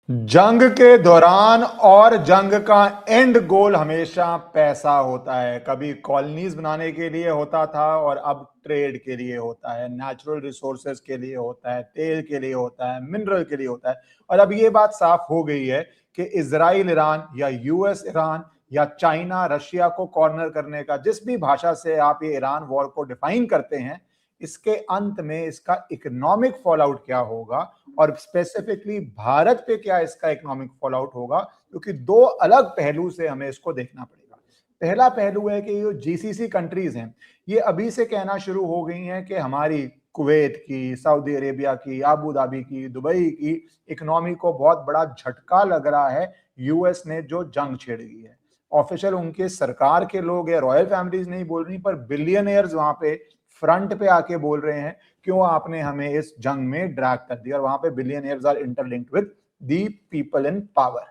जंग के दौरान और जंग का एंड गोल हमेशा पैसा होता है। कभी कॉलोनीज बनाने के लिए होता था और अब ट्रेड के लिए होता है, नेचुरल रिसोर्सेज के लिए होता है, तेल के लिए होता है, मिनरल के लिए होता है। और अब ये बात साफ हो गई है कि इजराइल ईरान या यूएस ईरान या चाइना रशिया को कॉर्नर करने का, जिस भी भाषा से आप ये ईरान वॉर को डिफाइन करते हैं, इसके अंत में इसका इकोनॉमिक फॉल आउट क्या होगा और स्पेसिफिकली भारत पे क्या इसका इकोनॉमिक फॉल आउट होगा, क्योंकि दो अलग पहलू से हमें इसको देखना पड़ेगा। पहला पहलू है कि ये जीसीसी कंट्रीज हैं, ये अभी से कहना शुरू हो गई हैं कि हमारी कुवैत की, सऊदी अरेबिया की, आबू धाबी की, दुबई की इकोनॉमी को बहुत बड़ा झटका लग रहा है यूएस ने जो जंग छेड़ दी है। ऑफिशियल उनके सरकार के लोग या रॉयल फैमिलीज नहीं बोल रही, पर बिलियनियर्स वहां पे फ्रंट पे आके बोल रहे हैं क्यों आपने हमें इस जंग में ड्रैग कर दिया। और वहां पे billionaires are interlinked with the people in power.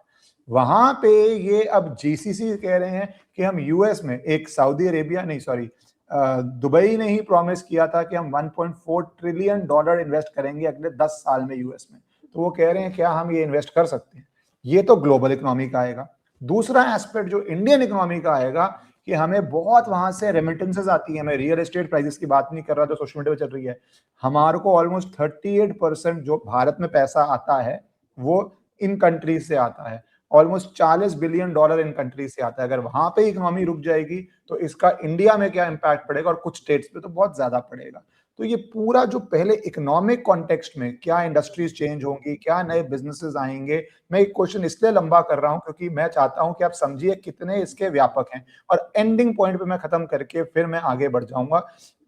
वहां पे ये अब जीसीसी कह रहे हैं कि हम यूएस में, एक सऊदी अरेबिया नहीं, सॉरी, दुबई ने ही प्रॉमिस किया था कि हम 1.4 ट्रिलियन डॉलर इन्वेस्ट करेंगे अगले 10 साल में यूएस में। तो वो कह रहे हैं क्या हम ये इन्वेस्ट कर सकते हैं। ये तो ग्लोबल इकोनॉमी का आएगा। दूसरा एस्पेक्ट जो इंडियन इकोनॉमी का आएगा कि हमें बहुत वहां से रेमिटेंसेस आती है। मैं रियल एस्टेट प्राइसेस की बात नहीं कर रहा, जो सोशल मीडिया पे चल रही है। हमारे को ऑलमोस्ट 38% जो भारत में पैसा आता है वो इन कंट्रीज से आता है। Almost 40 billion dollar in countries से आता है। अगर वहां पे इकोनॉमी रुक जाएगी तो इसका इंडिया में क्या इंपैक्ट पड़ेगा, और कुछ स्टेट्स पे तो बहुत ज्यादा पड़ेगा। तो ये पूरा जो पहले इकोनॉमिक कॉन्टेक्स्ट में क्या इंडस्ट्रीज चेंज होंगी, क्या नए बिजनेसेस आएंगे, मैं एक क्वेश्चन इसलिए लंबा कर रहा हूं क्योंकि मैं चाहता हूं कि आप समझिए कितने इसके व्यापक हैं। और एंडिंग पॉइंट पे मैं खत्म करके फिर मैं आगे बढ़ जाऊंगा।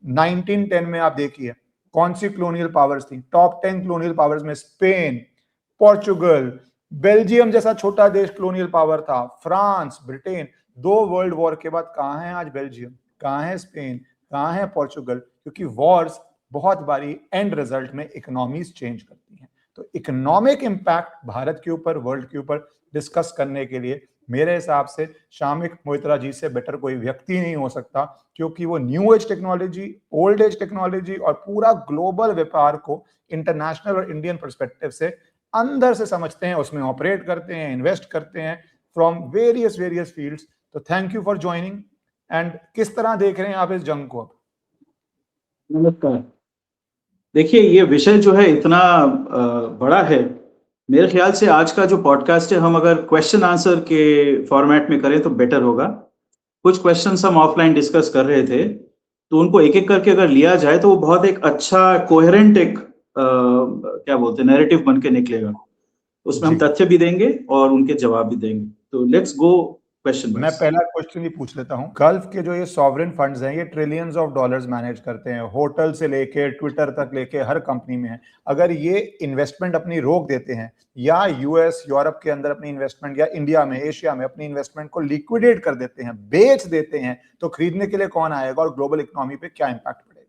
1910 में आप देखिए कौन सी क्लोनियल पावर्स थी। टॉप 10 क्लोनियल पावर्स में स्पेन, पोर्चुगल, बेल्जियम जैसा छोटा देश क्लोनियल पावर था, फ्रांस, ब्रिटेन। दो वर्ल्ड वॉर के बाद कहां है आज बेल्जियम, कहां है स्पेन, कहां है पोर्चुगल, क्योंकि वॉर्स बहुत बारी एंड रिजल्ट में इकोनॉमीज चेंज करती हैं। तो इकोनॉमिक इंपैक्ट भारत के ऊपर, वर्ल्ड के ऊपर डिस्कस करने के लिए मेरे हिसाब से शामिक मोइत्रा जी से बेटर कोई व्यक्ति नहीं हो सकता, क्योंकि वो new age technology, old age technology और पूरा ग्लोबल व्यापार को इंटरनेशनल और इंडियन पर्सपेक्टिव से अंदर से समझते हैं, उसमें ऑपरेट करते हैं, इन्वेस्ट करते हैं फ्रॉम वेरियस फील्ड्स। तो thank you for joining. And किस तरह देख रहे हैं आप इस जंग को अब? नमस्कार। देखिए, ये विषय जो है इतना बड़ा है। मेरे ख्याल से आज का जो पॉडकास्ट है, हम अगर क्वेश्चन आंसर के फॉर्मेट में करें तो बेटर होगा। कुछ क्वेश्चंस हम ऑफलाइन डिस्कस कर रहे थे, तो उनको एक एक करके अगर लिया जाए तो वो बहुत एक अच्छा कोहेरेंट एक क्या बोलते हैं नैरेटिव बन के निकलेगा। उसमें हम जी, तथ्य भी देंगे और उनके जवाब भी देंगे। तो लेट्स गो क्वेश्चन मैं वाइज। पहला क्वेश्चन ही पूछ लेता हूं। गल्फ के जो ये सॉवरेन फंड्स हैं, ये ट्रिलियंस ऑफ डॉलर्स मैनेज करते हैं, होटल से लेके ट्विटर तक लेके हर कंपनी में है। अगर ये इन्वेस्टमेंट अपनी रोक देते हैं या यूएस यूरोप के अंदर अपनी इन्वेस्टमेंट, या इंडिया में, एशिया में अपनी इन्वेस्टमेंट को लिक्विडेट कर देते हैं, बेच देते हैं, तो खरीदने के लिए कौन आएगा और ग्लोबल इकोनॉमी पे क्या इंपैक्ट पड़ेगा?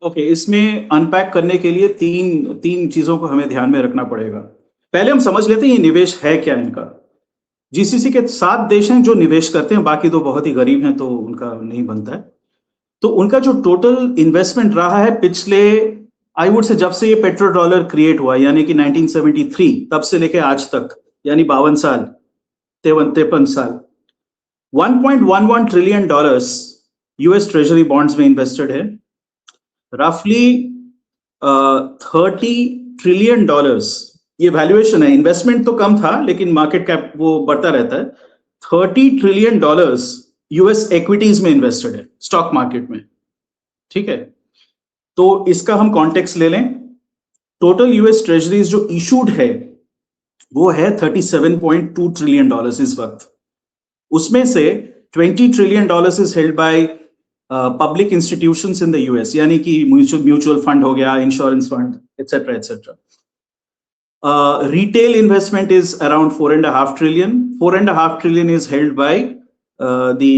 ओके, इसमें अनपैक करने के लिए तीन तीन चीजों को हमें ध्यान में रखना पड़ेगा। पहले हम समझ लेते हैं ये निवेश है क्या इनका। जीसीसी के 7 देश हैं जो निवेश करते हैं, बाकी 2 बहुत ही गरीब हैं तो उनका नहीं बनता है। तो उनका जो टोटल इन्वेस्टमेंट रहा है पिछले, आई वुड से, जब से ये पेट्रो डॉलर क्रिएट हुआ यानी कि 1973, तब से लेके आज तक, यानी 52 साल, 53 साल, 1.11 trillion dollars US treasury bonds में इन्वेस्टेड है। रफली 30 ट्रिलियन डॉलर्स ये वैल्यूएशन है। इन्वेस्टमेंट तो कम था लेकिन मार्केट कैप वो बढ़ता रहता है। 30 ट्रिलियन डॉलर्स यूएस इक्विटीज में इन्वेस्टेड है, स्टॉक मार्केट में। ठीक है, तो इसका हम कॉन्टेक्स्ट ले लें। टोटल यूएस ट्रेजरीज जो इशूड है वो है 37.2 ट्रिलियन डॉलर्स इस वक्त। उसमें से 20 trillion dollars is held by public institutions in the US, यानी कि म्यूचुअल फंड हो गया, insurance fund, etcetera etcetera. Retail investment is around 4.5 trillion. 4.5 trillion is held by the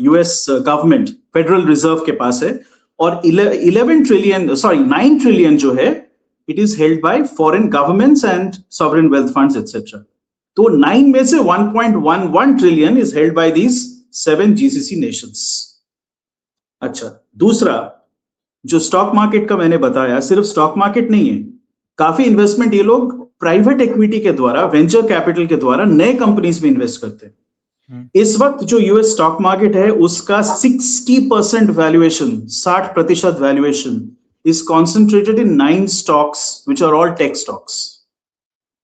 US government, Federal Reserve के पास है। और 11 trillion, sorry 9 trillion जो है, it is held by foreign governments and sovereign wealth funds, etc. तो 9 में से 1.11 trillion is held by these 7 GCC nations. अच्छा, दूसरा जो स्टॉक मार्केट का मैंने बताया, सिर्फ स्टॉक मार्केट नहीं है, काफी इन्वेस्टमेंट ये लोग प्राइवेट इक्विटी के द्वारा, वेंचर कैपिटल के द्वारा नए कंपनीज में इन्वेस्ट करते हैं। इस वक्त जो यूएस स्टॉक मार्केट है उसका 60% valuation, 60% valuation is concentrated in 9 stocks which are all tech stocks.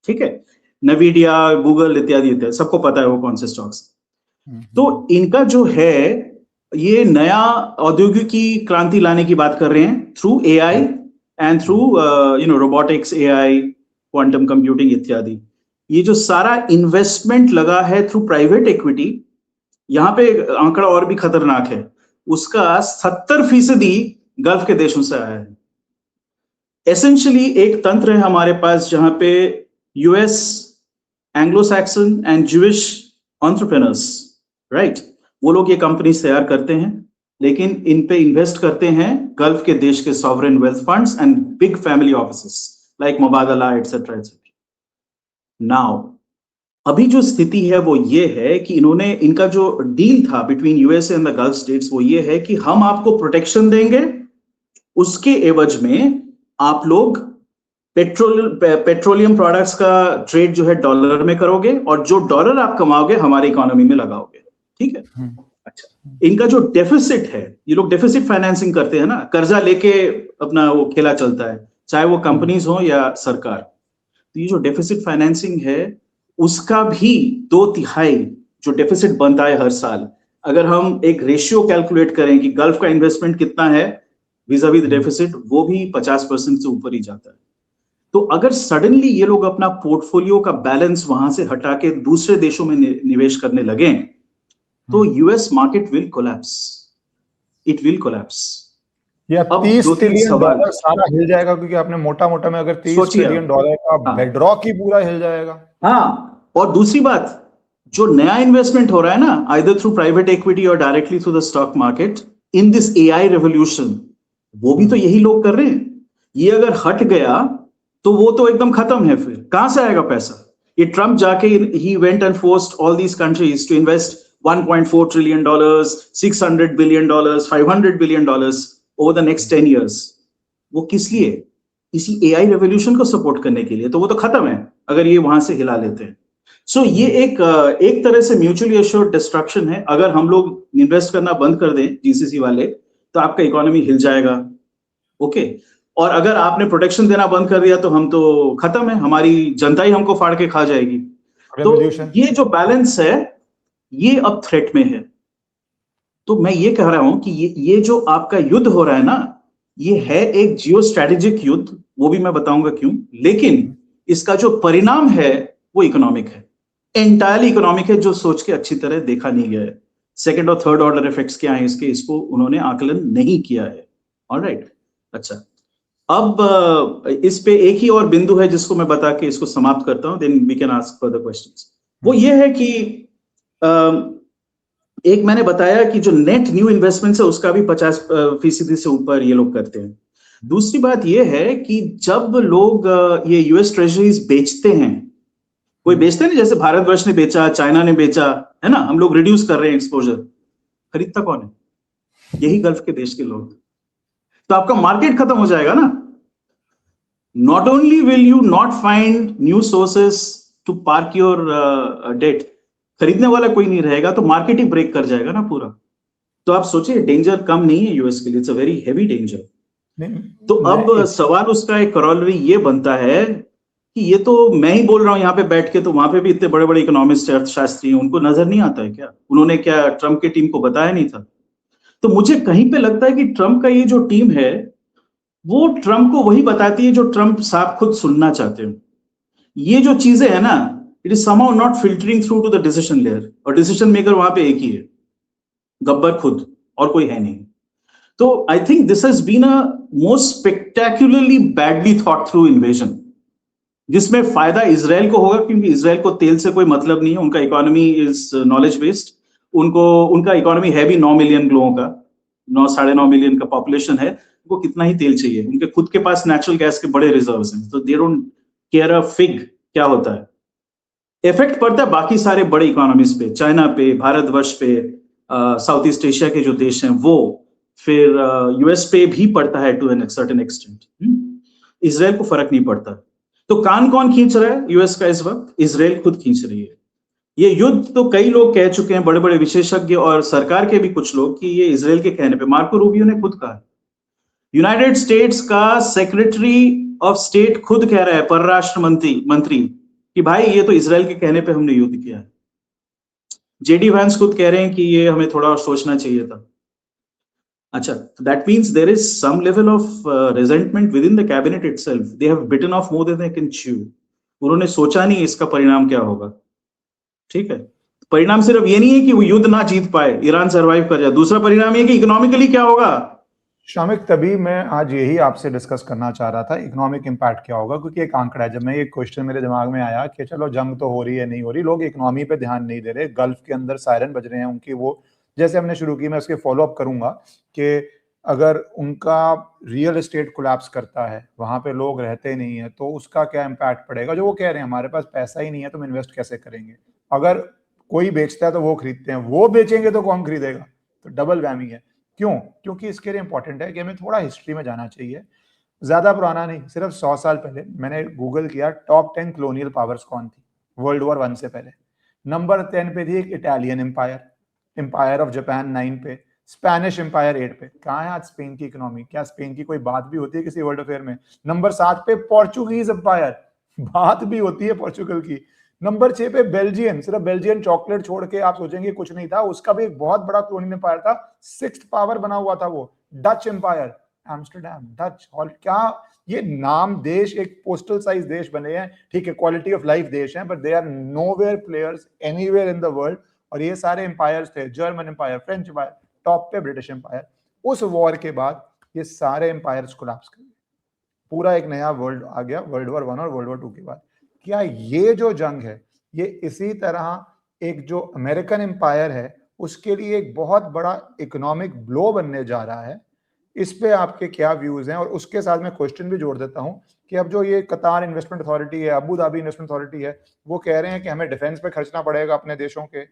ठीक है, नवीडिया, गूगल इत्यादि इत्यादि, सबको पता है वो कौन से स्टॉक्स। तो इनका जो है ये नया औद्योगिकी क्रांति लाने की बात कर रहे हैं through AI and through robotics, AI, quantum computing इत्यादि। ये जो सारा इन्वेस्टमेंट लगा है थ्रू प्राइवेट इक्विटी, यहां पे आंकड़ा और भी खतरनाक है, उसका 70% गल्फ के देशों से आया है। एसेंशियली एक तंत्र है हमारे पास जहां पे US, Anglo Saxon and Jewish entrepreneurs, right, वो लोग ये कंपनीज तैयार करते हैं, लेकिन इन पे इन्वेस्ट करते हैं गल्फ के देश के sovereign wealth funds and big family offices like Mubadala etcetera etcetera. Now अभी जो स्थिति है वो ये है कि इन्होंने, इनका जो डील था between US and the gulf states वो ये है कि हम आपको प्रोटेक्शन देंगे, उसके एवज में आप लोग पेट्रोलियम प्रोडक्ट्स का ट्रेड जो है डॉलर में करोगे और जो डॉलर आप कमाओगे हमारी इकोनॉमी में लगाओगे। ठीक है, अच्छा, इनका जो डेफिसिट है, ये लोग डेफिसिट फाइनेंसिंग करते हैं ना, कर्जा लेके अपना वो खेला चलता है, चाहे वो कंपनीज हो या सरकार। तो ये जो डेफिसिट फाइनेंसिंग है उसका भी 2/3 जो डेफिसिट बनता है हर साल, अगर हम एक रेशियो कैलकुलेट करें कि गल्फ का इन्वेस्टमेंट कितना है विज़ाविज़ डेफिसिट, वो भी 50% से ऊपर ही जाता है। तो अगर सडनली ये लोग अपना पोर्टफोलियो का बैलेंस वहां से हटा के दूसरे देशों में निवेश करने लगे तो US market will collapse, it will collapse. या 30 ट्रिलियन डॉलर सारा हिल जाएगा, क्योंकि आपने मोटा मोटा में अगर 30 ट्रिलियन डॉलर का बेडरॉक ही पूरा हिल जाएगा। हाँ, और दूसरी बात, जो नया इन्वेस्टमेंट हो रहा है ना, आइदर थ्रू प्राइवेट इक्विटी और directly through the stock market in this AI revolution, वो भी तो यही लोग कर रहे हैं। ये अगर हट गया तो वो तो एकदम खत्म है, फिर कहां से आएगा पैसा? ये ट्रम्प जाके ही went and forced all these countries to invest $1.4 trillion, $600 billion, $500 billion over the next 10 years. वो किस लिए? इसी एआई रेवोल्यूशन को सपोर्ट करने के लिए। तो वो तो खत्म है अगर ये वहां से हिला लेते हैं। सो ये एक तरह से म्यूचुअली एश्योर्ड डिस्ट्रक्शन है। अगर हम लोग इन्वेस्ट करना बंद कर दें जीसीसी वाले, तो आपका इकोनॉमी हिल जाएगा। ओके, और अगर आपने प्रोटेक्शन देना बंद कर दिया तो हम तो खत्म है, हमारी जनता ही हमको फाड़ के खा जाएगी। तो ये जो बैलेंस है ये अब थ्रेट में है। तो मैं ये कह रहा हूं कि ये जो आपका युद्ध हो रहा है ना, ये है एक जियो स्ट्रेटेजिक युद्ध, वो भी मैं बताऊंगा क्यों, लेकिन इसका जो परिणाम है वो इकोनॉमिक है, एंटायरली इकोनॉमिक है, जो सोच के अच्छी तरह देखा नहीं गया है। सेकंड और थर्ड ऑर्डर इफेक्ट्स क्या हैं इसके, इसको उन्होंने आकलन नहीं किया है। ऑलराइट, अच्छा, अब इस पे एक ही और बिंदु है जिसको मैं बता के इसको समाप्त करता हूं, then we can ask further questions. वो ये है कि एक मैंने बताया कि जो नेट न्यू इन्वेस्टमेंट है उसका भी 50% से ऊपर ये लोग करते हैं। दूसरी बात ये है कि जब लोग ये यूएस ट्रेजरीज बेचते हैं, कोई बेचते हैं ना, जैसे भारतवर्ष ने बेचा, चाइना ने बेचा, है ना, हम लोग रिड्यूस कर रहे हैं एक्सपोजर, खरीदता कौन है? यही गल्फ के देश के लोग। तो आपका मार्केट खत्म हो जाएगा ना। Not only will you not find new sources to park your debt, खरीदने वाला कोई नहीं रहेगा, तो मार्केट ही ब्रेक कर जाएगा ना पूरा। तो आप सोचिए, डेंजर कम नहीं है यूएस के लिए, it's a very heavy danger. तो अब सवाल उसका एक करोलरी ये बनता है कि ये तो मैं ही बोल रहा हूं यहाँ पे बैठ के, तो वहां पे भी इतने बड़े बड़े इकोनॉमिस्ट, अर्थशास्त्री हैं, उनको नजर नहीं आता है क्या? उन्होंने क्या ट्रम्प की टीम को बताया नहीं था? तो मुझे कहीं पे लगता है कि ट्रम्प का ये जो टीम है वो ट्रम्प को वही बताती है जो ट्रम्प साहब खुद सुनना चाहते हैं। ये जो चीजें है ना, it is somehow not filtering through to the decision layer, और डिसीजन मेकर वहां पे एक ही है, गब्बर खुद, और कोई है नहीं। तो I think this has been a most spectacularly badly thought through invasion, जिसमें फायदा इजराइल को होगा, क्योंकि इजराइल को तेल से कोई मतलब नहीं है, उनका इकोनॉमी इज नॉलेज बेस्ड, उनका इकोनॉमी है भी 9 मिलियन लोगों का, 9-9.5 मिलियन का पॉपुलेशन है, उनको कितना ही तेल चाहिए, उनके खुद के पास नेचुरल गैस के बड़े रिजर्व्स हैं, तो they don't care a fig क्या होता है। इफेक्ट पड़ता है बाकी सारे बड़े इकोनॉमीज पे, चाइना पे, भारतवर्ष पे, साउथ ईस्ट एशिया के जो देश हैं वो, फिर यूएस पे भी पड़ता है to an certain extent. Israel को फर्क नहीं पड़ता। तो कान कौन खींच रहा है यूएस का इस वक्त? इजराइल खुद खींच रही है। ये युद्ध तो कई लोग कह चुके हैं, बड़े बड़े विशेषज्ञ और सरकार के भी कुछ लोग, कि ये इजराइल के कहने पे, मार्को रूबियो ने खुद कहा, यूनाइटेड स्टेट्स का सेक्रेटरी ऑफ स्टेट खुद कह रहा है, परराष्ट्र मंत्री कि भाई ये तो इजराइल के कहने पे हमने युद्ध किया है। जेडी वैंस खुद कह रहे हैं कि ये हमें थोड़ा और सोचना चाहिए था। अच्छा, that means there is some level of resentment within the cabinet itself. They have bitten off more than they can chew. उन्होंने सोचा नहीं इसका परिणाम क्या होगा। ठीक है, परिणाम सिर्फ ये नहीं है कि वो युद्ध ना जीत पाए, ईरान सर्वाइव कर जाए, दूसरा परिणाम ये कि इकोनॉमिकली क्या होगा। शामिक, तभी मैं आज यही आपसे डिस्कस करना चाह रहा था, इकोनॉमिक इम्पैक्ट क्या होगा, क्योंकि एक आंकड़ा है, जब मैं ये क्वेश्चन मेरे दिमाग में आया कि चलो जंग तो हो रही है, नहीं हो रही, लोग इकोनॉमी पे ध्यान नहीं दे रहे, गल्फ के अंदर सायरन बज रहे हैं उनकी, वो जैसे हमने शुरू की, मैं उसके फॉलो अप करूंगा कि अगर उनका रियल एस्टेट कोलैप्स करता है, वहां पे लोग रहते नहीं है, तो उसका क्या इम्पैक्ट पड़ेगा। जो वो कह रहे हैं हमारे पास पैसा ही नहीं है तो हम इन्वेस्ट कैसे करेंगे, अगर कोई बेचता है तो वो खरीदते हैं, वो बेचेंगे तो कौन खरीदेगा, तो डबल वैमी है। क्यों? क्योंकि इसके लिए इंपॉर्टेंट है कि हमें थोड़ा हिस्ट्री में जाना चाहिए, ज्यादा पुराना नहीं, सिर्फ 100 साल पहले। मैंने गूगल किया टॉप 10 कॉलोनियल पावर्स कौन थी वर्ल्ड वॉर 1 से पहले। नंबर 10 पे थी एक Italian empire, empire of Japan 9 पे, स्पेनिश एम्पायर 8 पे। कहाँ है आज स्पेन की इकोनॉमी? क्या स्पेन की कोई बात भी होती है किसी वर्ल्ड अफेयर में? नंबर 7 पे पोर्चुगीज एम्पायर, बात भी होती है पोर्चुगल की। नंबर 6 पे बेल्जियम, सिर्फ बेल्जियन चॉकलेट छोड़ के आप सोचेंगे कुछ नहीं था, उसका भी एक बहुत बड़ा कॉलोनियल एम्पायर था, 6th पावर बना हुआ था वो, Dutch empire, Amsterdam, Dutch hall. क्या ये नाम देश एक पोस्टल साइज देश बने हैं, ठीक है, क्वालिटी ऑफ लाइफ देश हैं, but they are nowhere players anywhere in the world. और ये सारे एम्पायर्स थे, German empire, French empire, top पे ब्रिटिश एम्पायर। उस वॉर के बाद ये सारे एम्पायर्स कोलैप्स कर गए, पूरा एक नया वर्ल्ड आ गया वर्ल्ड वॉर 1 और वर्ल्ड वॉर 2 के बाद। क्या ये जो जंग है ये इसी तरह एक जो अमेरिकन एम्पायर है उसके लिए एक बहुत बड़ा इकोनॉमिक ब्लो बनने जा रहा है? इस पे आपके क्या व्यूज हैं? और उसके साथ मैं क्वेश्चन भी जोड़ देता हूं कि अब जो ये कतार इन्वेस्टमेंट अथॉरिटी है, अबू धाबी इन्वेस्टमेंट अथॉरिटी है, वो कह रहे हैं कि हमें डिफेंस पे खर्चना पड़ेगा अपने देशों के,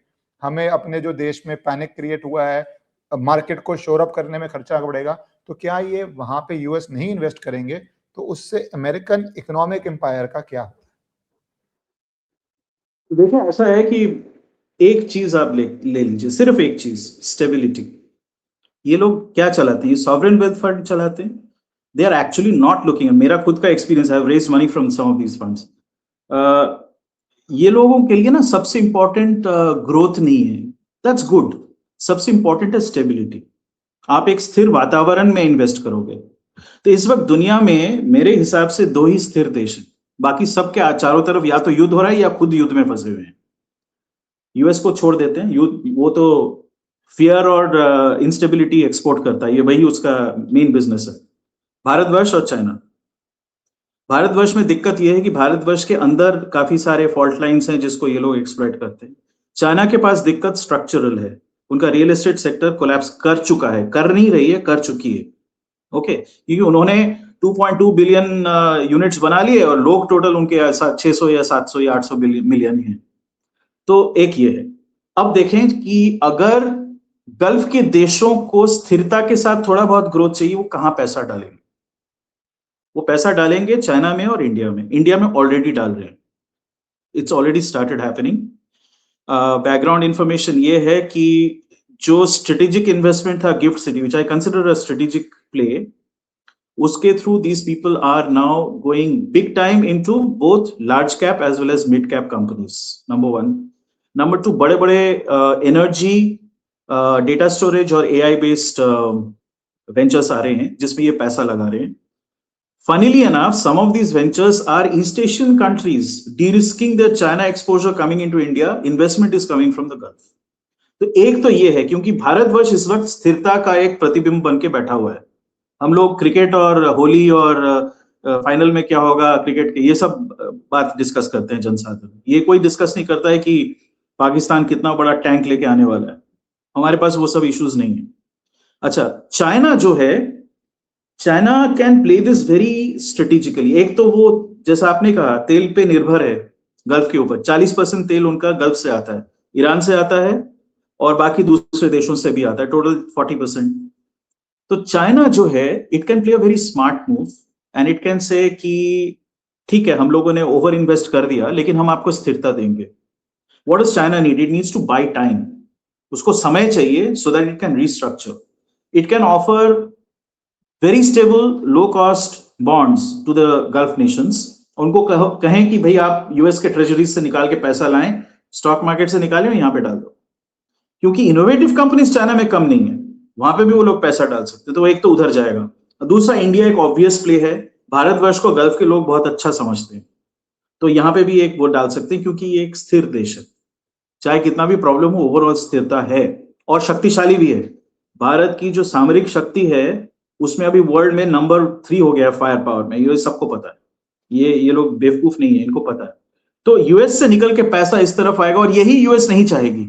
हमें अपने जो देश में पैनिक क्रिएट हुआ है मार्केट को शोर अप करने में खर्चा पड़ेगा। तो क्या ये वहां पे यूएस नहीं इन्वेस्ट करेंगे तो उससे अमेरिकन इकोनॉमिक एम्पायर का क्या? देखिए, ऐसा है कि एक चीज आप ले लीजिए, सिर्फ एक चीज, स्टेबिलिटी। ये लोग क्या चलाते हैं? ये सॉवरेन वेल्थ फंड चलाते हैं। They are actually not looking, मेरा खुद का experience, I have raised money from some of these funds. ये लोगों के लिए ना सबसे इंपॉर्टेंट ग्रोथ नहीं है, दैट्स गुड। सबसे इंपॉर्टेंट है स्टेबिलिटी। आप एक स्थिर वातावरण में इन्वेस्ट करोगे। तो इस वक्त दुनिया में मेरे हिसाब से 2 ही स्थिर देश हैं, बाकी सबके चारों तरफ या तो युद्ध हो रहा है या खुद युद्ध में फंसे हुए हैं। यूएस को छोड़ देते हैं, युद्ध वो तो फियर और इंस्टेबिलिटी एक्सपोर्ट करता है, ये वही उसका मेन बिजनेस है। भारतवर्ष और चाइना। भारतवर्ष में दिक्कत यह है कि भारतवर्ष के अंदर काफी सारे फॉल्ट लाइंस हैं जिसको ये लोग एक्सप्लॉइट करते हैं। चाइना के पास दिक्कत स्ट्रक्चरल है, उनका रियल एस्टेट सेक्टर कोलैप्स कर चुका है, कर नहीं रही है, कर चुकी है। ओके, क्योंकि उन्होंने 2.2 बिलियन यूनिट्स बना लिए और लोग टोटल उनके 600 या 700 या 800 मिलियन हैं। तो एक ये है। अब देखें कि अगर गल्फ के देशों को स्थिरता के साथ थोड़ा बहुत ग्रोथ चाहिए, वो कहां पैसा डालेंगे? वो पैसा डालेंगे चाइना में और इंडिया में। इंडिया में ऑलरेडी डाल रहे हैं, it's already started happening. Background information ये है कि जो स्ट्रेटेजिक इन्वेस्टमेंट था GIFT City, which I consider a strategic play, उसके through these people are now going big time into both large cap as well as mid cap companies, number 1। Number 2, बड़े बड़े energy, data storage और AI based ventures आ रहे हैं जिसमें ये पैसा लगा रहे हैं। Funnily enough, some of these ventures are East Asian countries de-risking their China exposure coming into India. Investment is coming from the Gulf. तो एक तो ये है, क्योंकि भारतवर्ष इस वक्त स्थिरता का एक प्रतिबिंब बन के बैठा हुआ है। हम लोग क्रिकेट और होली और फाइनल में क्या होगा क्रिकेट के, ये सब बात डिस्कस करते हैं जनसाधारण। ये कोई डिस्कस नहीं करता है कि पाकिस्तान कितना बड़ा टैंक लेके आने वाला है। हमारे पास वो सब इश्यूज नहीं है। अच्छा, चाइना जो है, China can play this very strategically. एक तो वो, जैसा आपने कहा, तेल पे निर्भर है गल्फ के ऊपर। 40% तेल उनका गल्फ से आता है, ईरान से आता है और बाकी दूसरे देशों से भी आता है, टोटल 40%। तो चाइना जो है, it can play a very smart move and it can say कि ठीक है हम लोगों ने ओवर इन्वेस्ट कर दिया, लेकिन हम आपको स्थिरता देंगे। What does China need? It needs to buy time. उसको समय चाहिए so that it can restructure. It can offer very stable low cost bonds to the Gulf nations. उनको कहें कि भाई आप यूएस के ट्रेजरीज से निकाल के पैसा लाएं, स्टॉक मार्केट से निकालें और यहां पे डाल दो, क्योंकि इनोवेटिव कंपनीज चाइना में कम नहीं है, वहां पे भी वो लोग पैसा डाल सकते हैं। तो एक तो उधर जाएगा। दूसरा, इंडिया एक ऑब्वियस प्ले है, भारतवर्ष को गल्फ के लोग बहुत अच्छा समझते हैं, तो यहाँ पे भी एक वो डाल सकते हैं, क्योंकि ये एक स्थिर देश है, चाहे कितना भी प्रॉब्लम हो ओवरऑल स्थिरता है और शक्तिशाली भी है। भारत की जो सामरिक शक्ति है उसमें अभी वर्ल्ड में नंबर 3 हो गया है फायर पावर में, ये सबको पता है, ये लोग बेवकूफ नहीं है, इनको पता है। तो यूएस से निकल के पैसा इस तरफ आएगा और यही यूएस नहीं चाहेगी।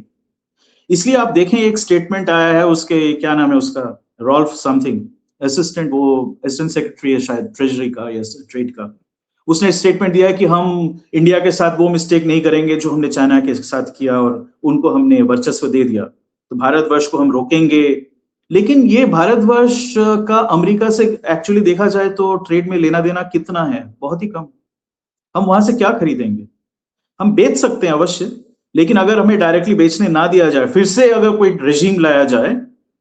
इसलिए आप देखें एक स्टेटमेंट आया है उसके, क्या नाम है उसका, रॉल्फ समथिंग, असिस्टेंट, वो असिस्टेंट सेक्रेटरी है शायद ट्रेजरी का या ट्रेड का, उसने स्टेटमेंट दिया है कि हम इंडिया के साथ वो मिस्टेक नहीं करेंगे जो हमने चाइना के साथ किया और उनको हमने वर्चस्व दे दिया, तो भारतवर्ष को हम रोकेंगे। लेकिन ये भारतवर्ष का अमेरिका से एक्चुअली देखा जाए तो ट्रेड में लेना देना कितना है? बहुत ही कम। हम वहां से क्या खरीदेंगे? हम बेच सकते हैं अवश्य, लेकिन अगर हमें डायरेक्टली बेचने ना दिया जाए, फिर से अगर कोई रेजिम लाया जाए,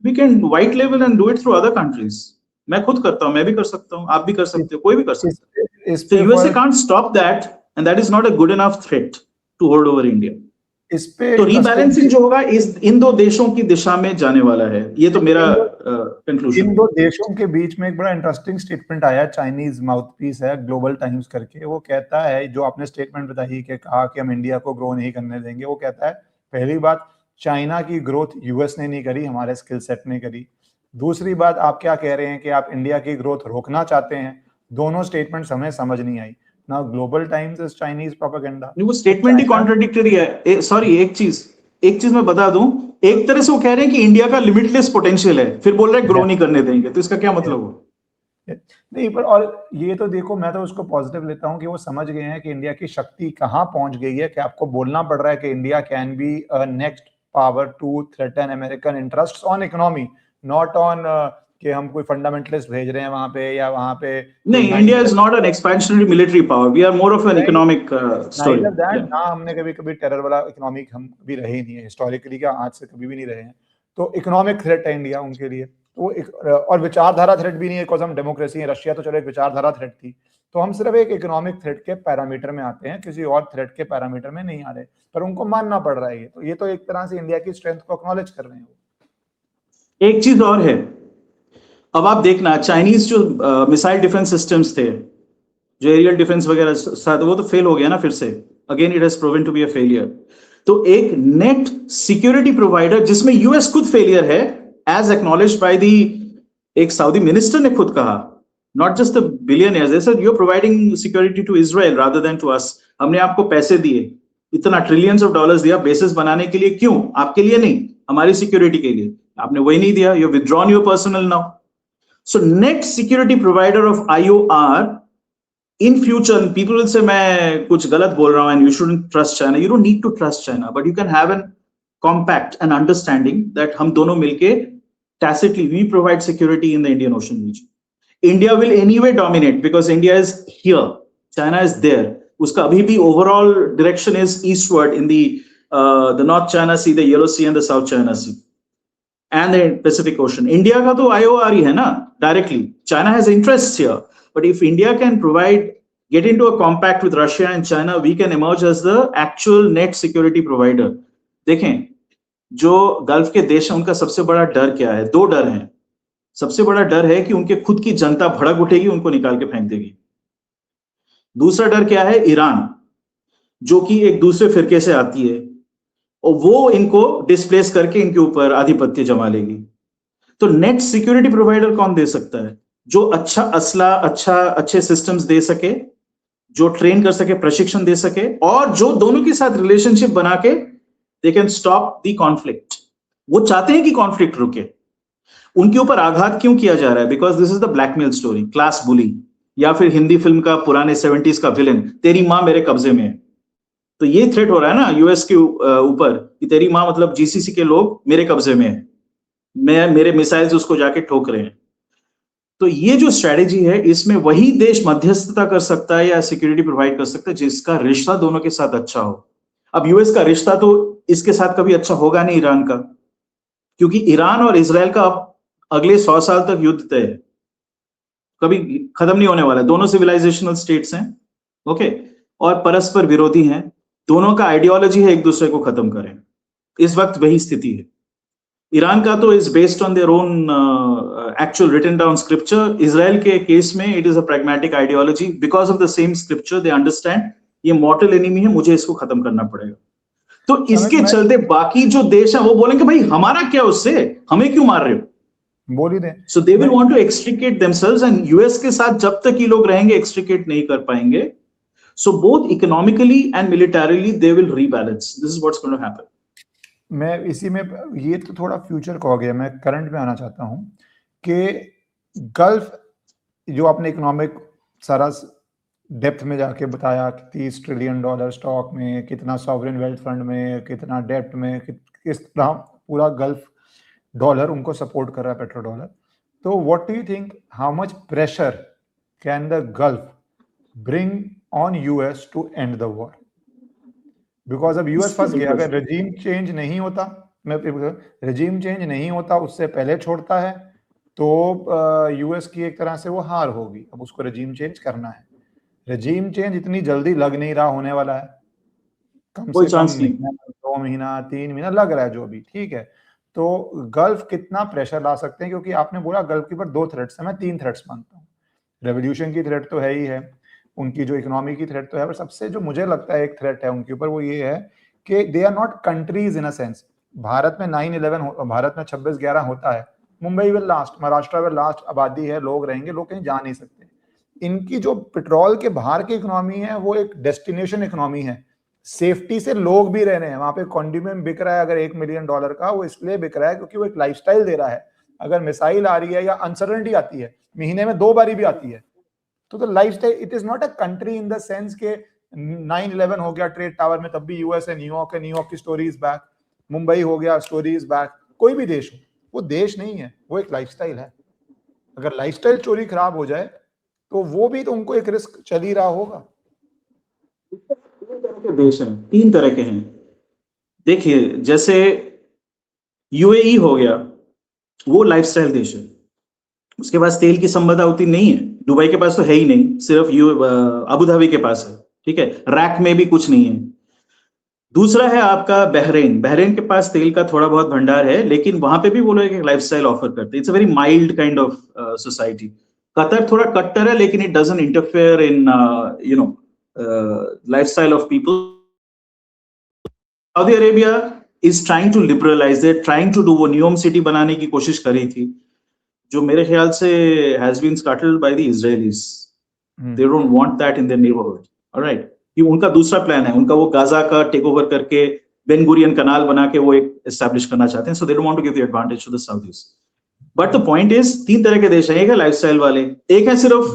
वी कैन व्हाइट लेवल and do it through other countries. मैं खुद करता हूं, मैं भी कर सकता हूं, आप भी कर सकते हो, कोई भी कर सकता है। So USA can't stop that, and that is not a good enough threat to hold over India. इस पे तो रीबैलेंसिंग जो होगा इन दो देशों की दिशा में जाने वाला है, ये तो मेरा कंक्लूजन। इन दो देशों के बीच में एक बड़ा इंटरेस्टिंग स्टेटमेंट आया, चाइनीज माउथपीस है ग्लोबल टाइम्स करके, वो कहता है, जो आपने स्टेटमेंट बताई कि कहा कि हम इंडिया को ग्रो नहीं करने देंगे, वो कहता है पहली बात चाइना की ग्रोथ यूएस ने नहीं करी, हमारे स्किल सेट ने करी। दूसरी बात आप क्या कह रहे हैं कि आप इंडिया की ग्रोथ रोकना चाहते हैं। दोनों स्टेटमेंट्स हमें समझ नहीं आई। Now Global Times is Chinese propaganda. वो स्टेटमेंट ही कॉन्ट्राडिक्टरी है। सॉरी, एक चीज मैं बता दूं, एक तरह से वो कह रहे हैं कि इंडिया का लिमिटलेस पोटेंशियल है, फिर बोल रहे हैं ग्रो नहीं करने देंगे, तो इसका क्या मतलब हो? नहीं, पर और ये तो देखो, मैं तो उसको पॉजिटिव लेता हूं कि वो समझ गए हैं कि इंडिया की शक्ति कहां पहुंच गई है, कि आपको बोलना पड़ रहा है कि India can be a next power to threaten American interests on economy, not on कि हम कोई फंडामेंटलिस्ट भेज रहे हैं वहां पे, या वहां पे नहीं, India is not an expansionary military power, we are more of an economic story. ना हमने कभी टेरर वाला इकोनॉमिक हम कभी रहे ही नहीं है हिस्टोरिकली, का आज से कभी भी नहीं रहे हैं। तो इकोनॉमिक थ्रेट है इंडिया उनके लिए, तो और विचारधारा थ्रेट भी नहीं है, बिकॉज हम डेमोक्रेसी है। रशिया तो चलो एक विचारधारा थ्रेट थी, तो हम सिर्फ एक इकोनॉमिक थ्रेट के पैरामीटर में आते हैं, किसी और थ्रेट के पैरामीटर में नहीं आ रहे, पर उनको मानना पड़ रहा है। ये तो एक तरह से इंडिया की स्ट्रेंथ को एक्नॉलेज कर रहे हैं। एक चीज और है, अब आप देखना, चाइनीज जो मिसाइल डिफेंस सिस्टम्स थे, जो एरियल डिफेंस वगैरह साथ, वो तो फेल हो गया ना फिर से, again it has proven to be a failure. तो एक नेट सिक्योरिटी प्रोवाइडर जिसमें यूएस खुद फेलियर है, एज एक्नॉलेज्ड बाय दी, एक सऊदी मिनिस्टर ने खुद कहा, not just the billionaires, they said you are providing security to Israel rather than to us. हमने आपको पैसे दिए, इतना ट्रिलियंस ऑफ डॉलर्स दिया बेसिस बनाने के लिए, क्यों? आपके लिए नहीं, हमारी सिक्योरिटी के लिए। आपने वही नहीं दिया, you withdrawn your personal now. So net security provider of IOR in future, people will say मैं कुछ गलत बोल रहा हूं and you shouldn't trust China. You don't need to trust China, but you can have an compact and understanding that हम दोनों मिलके tacitly we provide security in the Indian Ocean region. India will anyway dominate because India is here, China is there. उसका अभी भी overall direction is eastward in the North China Sea, the Yellow Sea and the South China Sea and the Pacific Ocean. India का तो IOR ही है ना directly. China has interests here, but if India can get into a compact with Russia and China, we can emerge as the actual net security provider. देखें, जो gulf के देश हैं उनका सबसे बड़ा डर क्या है? 2 डर हैं। सबसे बड़ा डर है कि उनके खुद की जनता भड़क उठेगी, उनको निकाल के फेंक देगी। दूसरा डर क्या है? ईरान, जो कि एक दूसरे फिरके से आती है और वो इनको डिस्प्लेस करके इनके ऊपर आधिपत्य जमा लेगी। तो नेट सिक्योरिटी प्रोवाइडर कौन दे सकता है? जो अच्छा असला, अच्छे सिस्टम्स दे सके, जो ट्रेन कर सके, प्रशिक्षण दे सके, और जो दोनों के साथ रिलेशनशिप बना के they can stop the conflict. वो चाहते हैं कि कॉन्फ्लिक्ट रुके। उनके ऊपर आघात क्यों किया जा रहा है? Because this is the blackmail story, class bully, या फिर हिंदी फिल्म का पुराने 70s का विलन, तेरी माँ मेरे कब्जे में है। तो ये थ्रेट हो रहा है ना यूएस के ऊपर कि तेरी माँ मतलब जीसीसी के लोग मेरे कब्जे में है, मेरे मिसाइल्स उसको जाके ठोक रहे हैं। तो ये जो स्ट्रेटेजी है, इसमें वही देश मध्यस्थता कर सकता है या सिक्योरिटी प्रोवाइड कर सकता है जिसका रिश्ता दोनों के साथ अच्छा हो। अब यूएस का रिश्ता तो इसके साथ कभी अच्छा होगा नहीं ईरान का, क्योंकि ईरान और इजराइल का अगले 100 साल तक युद्ध तय है, कभी खत्म नहीं होने वाला है। दोनों सिविलाइजेशनल स्टेट्स हैं, ओके, और परस्पर विरोधी हैं। दोनों का आइडियोलॉजी है एक दूसरे को खत्म करें। इस वक्त वही स्थिति है। ईरान का तो is based on their own actual written down scripture. Israel के केस में it is a pragmatic ideology. Because of the same scripture they understand ये मॉर्टल एनिमी है, मुझे इसको खत्म करना पड़ेगा। तो इसके चलते बाकी जो देश है वो बोलेंगे भाई हमारा क्या उससे, हमें क्यों मार रहे हो, बोल ही दें। So they will want to extricate themselves, and US के साथ जब तक ये लोग रहेंगे एक्सट्रिकेट नहीं कर पाएंगे। So both economically and militarily they will rebalance. This is what's going to happen. मैं इसी में, ये तो थोड़ा फ्यूचर का हो गया, मैं करंट में आना चाहता हूं कि गल्फ जो आपने इकोनॉमिक सारा डेप्थ में जाके बताया कि $30 ट्रिलियन स्टॉक में, कितना सॉवरेन वेल्थ फंड में, कितना डेप्ट में, किस तरह पूरा गल्फ डॉलर उनको सपोर्ट कर रहा है, पेट्रो डॉलर। तो what do you think, how much pressure can the Gulf bring on US to end the war? Because अब यूएस फंस गया। अगर रेजिम चेंज नहीं होता, रेजिम चेंज नहीं होता, उससे पहले छोड़ता है, तो यूएस की एक तरह से वो हार होगी। अब उसको रेजिम चेंज करना है। रेजिम चेंज इतनी जल्दी लग नहीं रहा होने वाला है, कम से कम महीना, 2 महीना, 3 महीना लग रहा है जो भी, ठीक है। तो गल्फ कितना प्रेशर ला सकते हैं? क्योंकि आपने बोला गल्फ के ऊपर 2 थ्रेट्स हैं, मैं 3 थ्रेट्स मानता हूँ। रेवोल्यूशन की थ्रेट तो है ही है, उनकी जो इकोनॉमी की थ्रेट तो है, पर सबसे जो मुझे लगता है एक थ्रेट है उनके ऊपर, वो ये है कि they are not countries in a sense. Bharat में 9/11, भारत में 26/11 होता है, Mumbai will last, Maharashtra will last, आबादी है, लोग रहेंगे, लोग कहीं जा नहीं सकते। इनकी जो पेट्रोल के बाहर की इकोनॉमी है वो एक डेस्टिनेशन इकोनॉमी है, सेफ्टी से लोग भी रह रहे हैं वहां पे। कॉन्डोमिनियम बिक रहा है अगर $1 मिलियन का, वो इसलिए बिक रहा है क्योंकि वो एक लाइफस्टाइल दे रहा है। अगर मिसाइल आ रही है या अनसर्टेनिटी आती है, महीने में 2 बारी भी आती है, तो lifestyle, it is not a country in the sense के 9/11 हो गया ट्रेड टावर में, तब भी यूएस है, न्यूयॉर्क है, न्यूयॉर्क की स्टोरी इज बैक, मुंबई हो गया, स्टोरी इज बैक। कोई भी देश हो, वो देश नहीं है, वो एक लाइफस्टाइल है। अगर लाइफस्टाइल चोरी खराब हो जाए तो वो भी तो उनको एक रिस्क चल ही रहा होगा। 3 तरह के देश हैं, 3 तरह के हैं। देखिए, जैसे यूएई हो गया, वो लाइफस्टाइल देश है, उसके पास तेल की संपदा होती नहीं है, दुबई के पास तो है ही नहीं, सिर्फ अबू धाबी के पास है, ठीक है, रैक में भी कुछ नहीं है। दूसरा है आपका बहरीन। बहरीन के पास तेल का थोड़ा बहुत भंडार है, लेकिन वहां पे भी वो लोग एक लाइफस्टाइल ऑफर करते हैं। It's a very mild kind of society. Qatar थोड़ा कट्टर है, लेकिन it doesn't interfere in you know lifestyle of people. Saudi Arabia is trying to liberalise, they trying to do, वो न्यूयॉर्क सिटी बनाने की कोशिश करी थी, जो मेरे ख्याल से has been scuttled by the Israelis. They don't want that in their neighborhood. All right. ये उनका दूसरा प्लान है, उनका वो गाजा का टेक ओवर करके बेन गुरियन कनाल बना के वो एक एस्टैब्लिश करना चाहते हैं. So they don't want to give the advantage to the Saudis. But the point is, 3 तरह के देश हैं. एक है लाइफस्टाइल वाले, एक है सिर्फ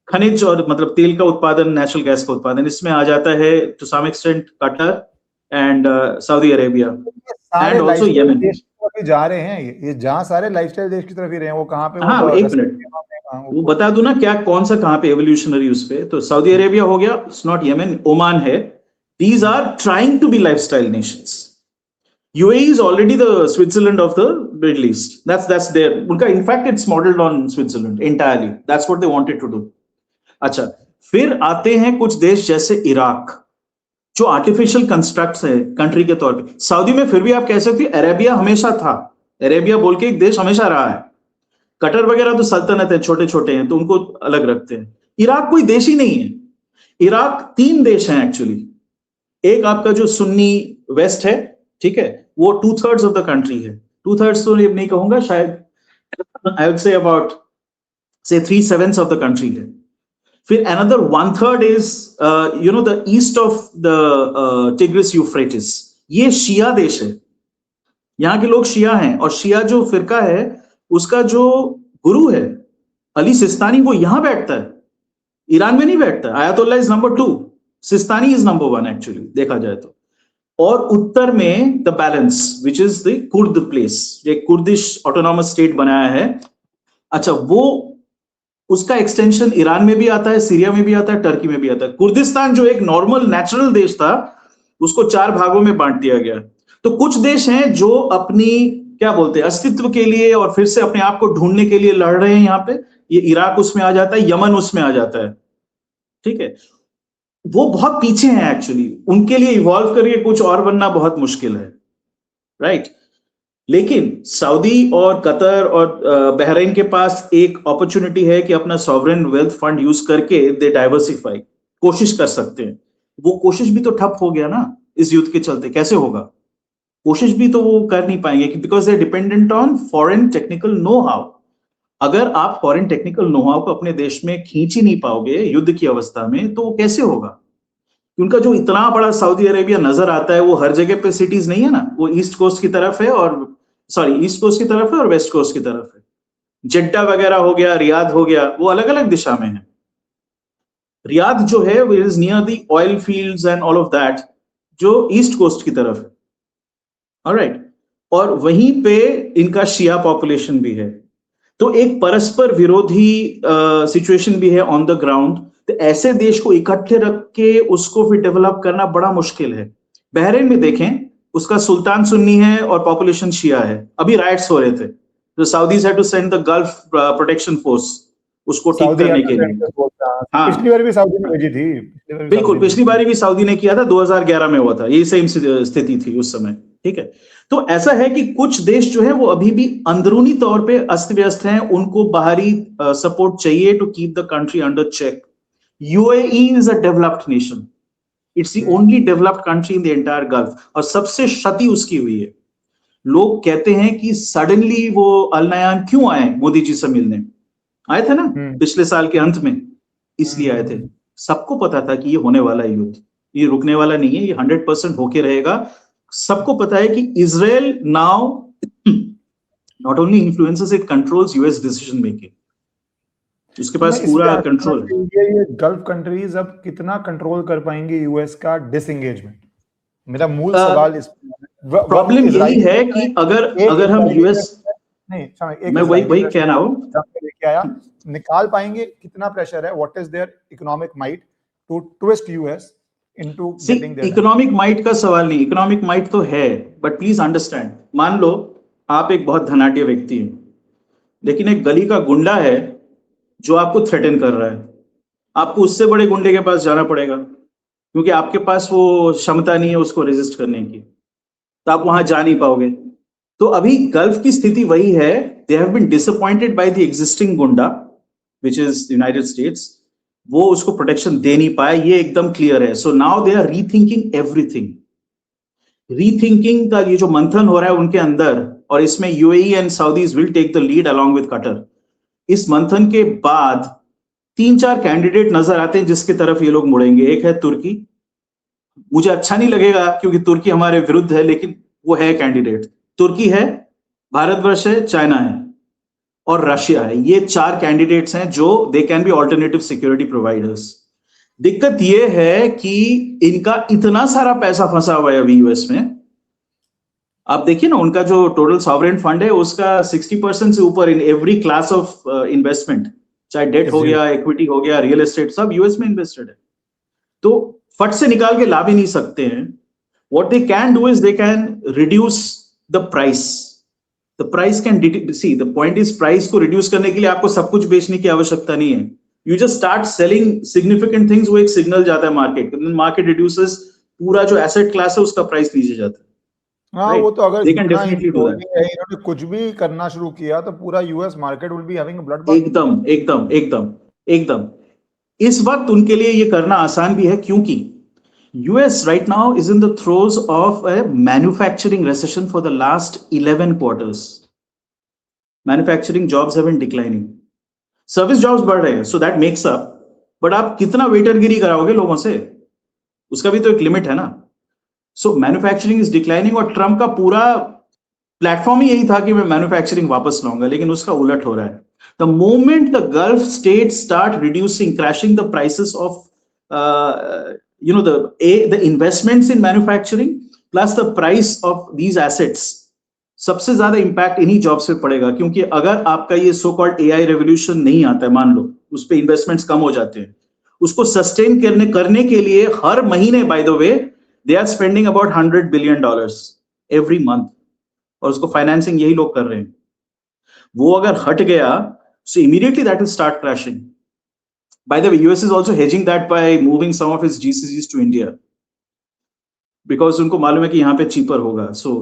खनिज और मतलब तेल का उत्पादन, नेचुरल गैस का उत्पादन. इसमें आ जाता है to some extent Qatar and Saudi Arabia and also Yemen. जा रहे हैं ये जहां सारे लाइफस्टाइल देश की तरफ ही रहे हैं, वो कहां पे? हाँ, एक मिनट वो बता दूं ना क्या, कौन सा कहां पे एवोल्यूशनरी उस पे. तो सऊदी अरेबिया हो गया, इट्स नॉट येमेन, ओमान है. These are trying to be lifestyle nations. UAE is already the Switzerland of the Middle East. That's their, उनका in fact it's modelled on Switzerland entirely. That's what they wanted to do. अच्छा, फिर आते हैं कुछ देश जैसे Iraq, जो artificial constructs है कंट्री के तौर पे. सऊदी में फिर भी आप कह सकते हैं अरेबिया हमेशा था, अरेबिया बोल के एक देश हमेशा रहा है. कटर वगैरह तो सल्तनत है, छोटे छोटे हैं, तो उनको अलग रखते हैं. इराक कोई देश ही नहीं है. इराक 3 देश हैं एक्चुअली. एक आपका जो सुन्नी वेस्ट है, ठीक है, वो 2/3 ऑफ द कंट्री है. 2/3 तो नहीं कहूंगा, शायद आई वुड से अबाउट से 3/7 ऑफ द कंट्री है. फिर another 1/3 is you know the east of the tigris Euphrates. ये शिया देश है, यहाँ के लोग शिया हैं, और शिया जो फिरका है उसका जो गुरु है अली सिस्तानी, वो यहां बैठता है, ईरान में नहीं बैठता. Ayatollah is number 2, Sistani is number 1 actually देखा जाए तो. और उत्तर में the balance which is the Kurd place, एक कुर्दिश ऑटोनॉमस स्टेट बनाया है. अच्छा, वो उसका एक्सटेंशन ईरान में भी आता है, सीरिया में भी आता है, टर्की में भी आता है। कुर्दिस्तान जो एक नॉर्मल नेचुरल देश था, उसको 4 भागों में बांट दिया गया। तो कुछ देश हैं जो अपनी क्या बोलते हैं अस्तित्व के लिए और फिर से अपने आप को ढूंढने के लिए लड़ रहे हैं। यहाँ पे ये इराक उसमें आ जाता है, यमन उसमें आ जाता है, ठीक है। वो बहुत पीछे हैं एक्चुअली, उनके लिए इवॉल्व करके कुछ और बनना बहुत मुश्किल है, राइट। लेकिन सऊदी और कतर और बहरीन के पास एक अपॉर्चुनिटी है कि अपना सॉवरेन वेल्थ फंड यूज करके दे डाइवर्सिफाई, कोशिश कर सकते हैं। वो कोशिश भी तो ठप हो गया ना इस युद्ध के चलते। कैसे होगा? कोशिश भी तो वो कर नहीं पाएंगे because they dependent on foreign technical know how. अगर आप फॉरेन टेक्निकल नो हाउ को अपने देश में खींच ही नहीं पाओगे युद्ध की अवस्था में, तो वो कैसे होगा? उनका जो इतना बड़ा सऊदी अरेबिया नजर आता है वो हर जगह पे सिटीज नहीं है ना, वो ईस्ट कोस्ट की तरफ है और ईस्ट कोस्ट की तरफ है और वेस्ट कोस्ट की तरफ है। जेड्डा वगैरह हो गया, रियाद हो गया, वो अलग अलग दिशा में है। रियाद जो है वो is near the oil fields and all of that, जो ईस्ट कोस्ट की तरफ है, ऑलराइट। और वहीं पे इनका शिया पॉपुलेशन भी है। तो एक परस्पर विरोधी सिचुएशन भी है ऑन द ग्राउंड। तो ऐसे देश को इकट्ठे रख के उसको फिर डेवलप करना बड़ा मुश्किल है। बहरीन में देखें, उसका सुल्तान सुन्नी है और पॉपुलेशन शिया है। अभी राइट्स हो रहे थे, तो Saudis had to send the Gulf protection force उसको ठीक करने के लिए। हाँ, पिछली बार भी सऊदी ने भेजी थी, बिल्कुल, पिछली बार भी सऊदी ने किया था, 2011 में हुआ था, यही सेम स्थिति थी उस समय, ठीक है। तो ऐसा है कि कुछ देश जो है वो अभी भी अंदरूनी तौर पे अस्त व्यस्त हैं, उनको बाहरी सपोर्ट चाहिए to keep the country under check. UAE is a developed nation, it's the only developed country in the entire Gulf, और सबसे क्षति उसकी हुई है। लोग कहते हैं कि सडनली वो अल नयान क्यों आए मोदी जी से मिलने, आए थे ना पिछले साल के अंत में, इसलिए आए थे। सबको पता था कि ये होने वाला है युद्ध, ये रुकने वाला नहीं है, ये 100% होके रहेगा। सबको पता है कि Israel now not only influences, it controls US decision making, उसके पास पूरा कंट्रोल है। ये गल्फ कंट्रीज अब कितना कंट्रोल कर पाएंगे यूएस का डिसएंगेजमेंट? मेरा मूल सवाल इस प्रॉब्लम यही है कि अगर हम यूएस नहीं, मैं वही कह रहा हूं, लेके आया, निकाल पाएंगे? कितना प्रेशर है? What is their economic might to twist US into getting their? Economic might का सवाल नहीं, इकोनॉमिक माइट तो है, बट प्लीज अंडरस्टैंड, मान लो आप एक बहुत धनाढ्य व्यक्ति हैं, लेकिन एक गली का गुंडा है जो आपको थ्रेटन कर रहा है, आपको उससे बड़े गुंडे के पास जाना पड़ेगा क्योंकि आपके पास वो क्षमता नहीं है उसको रेजिस्ट करने की, तो आप वहां जा नहीं पाओगे। तो अभी गल्फ की स्थिति वही है, they have been disappointed by the existing gunda which is United states, वो उसको प्रोटेक्शन दे नहीं पाया, ये एकदम क्लियर है। So now they are rethinking everything. Rethinking का ये जो मंथन हो रहा है उनके अंदर, और इसमें UAE and Saudis will take the lead along with Qatar. इस मंथन के बाद 3-4 कैंडिडेट नजर आते हैं जिसकी तरफ ये लोग मुड़ेंगे। एक है तुर्की, मुझे अच्छा नहीं लगेगा क्योंकि तुर्की हमारे विरुद्ध है, लेकिन वो है कैंडिडेट। तुर्की है, भारतवर्ष है, चाइना है और रशिया है। ये 4 कैंडिडेट्स हैं जो they can be alternative security providers. दिक्कत ये है कि इनका इतना सारा पैसा फंसा हुआ है अभी यूएस में। आप देखिए ना, उनका जो टोटल सॉवरेन फंड है उसका 60% से ऊपर in every class of investment, चाहे डेट हो गया, इक्विटी हो गया, रियल एस्टेट, सब यूएस में इन्वेस्टेड है। तो फट से निकाल के ला भी नहीं सकते हैं। What they can do is they can reduce the price. The price can see, the point is price को रिड्यूस करने के लिए आपको सब कुछ बेचने की आवश्यकता नहीं है। You just start selling significant things, वो एक सिग्नल जाता है मार्केट, मार्केट रिड्यूसेस, पूरा जो एसेट क्लास है उसका प्राइस नीचे जाता है। हाँ, वो तो अगर इन्होंने कुछ भी करना शुरू किया तो पूरा US market will be having blood bath. एकदम इस वक्त उनके लिए ये करना आसान भी है क्योंकि US right now is in the throes of a manufacturing recession for the last 11 quarters. Manufacturing jobs have been declining, service jobs बढ़ रहे हैं, so that makes up, but आप कितना वेटरगिरी कराओगे लोगों से, उसका भी तो एक लिमिट है ना। सो मैन्युफैक्चरिंग इज डिक्लाइनिंग, और ट्रम्प का पूरा प्लेटफॉर्म ही यही था कि मैं मैन्युफैक्चरिंग वापस लाऊंगा, लेकिन उसका उलट हो रहा है। The moment the Gulf states start reducing, crashing the prices of, the investments in manufacturing plus the price of these assets, सबसे ज्यादा इम्पैक्ट इन्हीं जॉब्स पे पड़ेगा। क्योंकि अगर आपका ये सो कॉल्ड AI रेवोल्यूशन नहीं आता है, मान लो उस पे इन्वेस्टमेंट्स कम हो जाते हैं, उसको सस्टेन करने के लिए हर महीने, by the way, they are spending about $100 billion every month, और उसको फाइनेंसिंग यही लोग कर रहे हैं। वो अगर हट गया, so immediately that will start crashing. By the way, US is also hedging that by moving some of its GCCs to India, because उनको मालूम है कि यहाँ पे cheaper होगा. So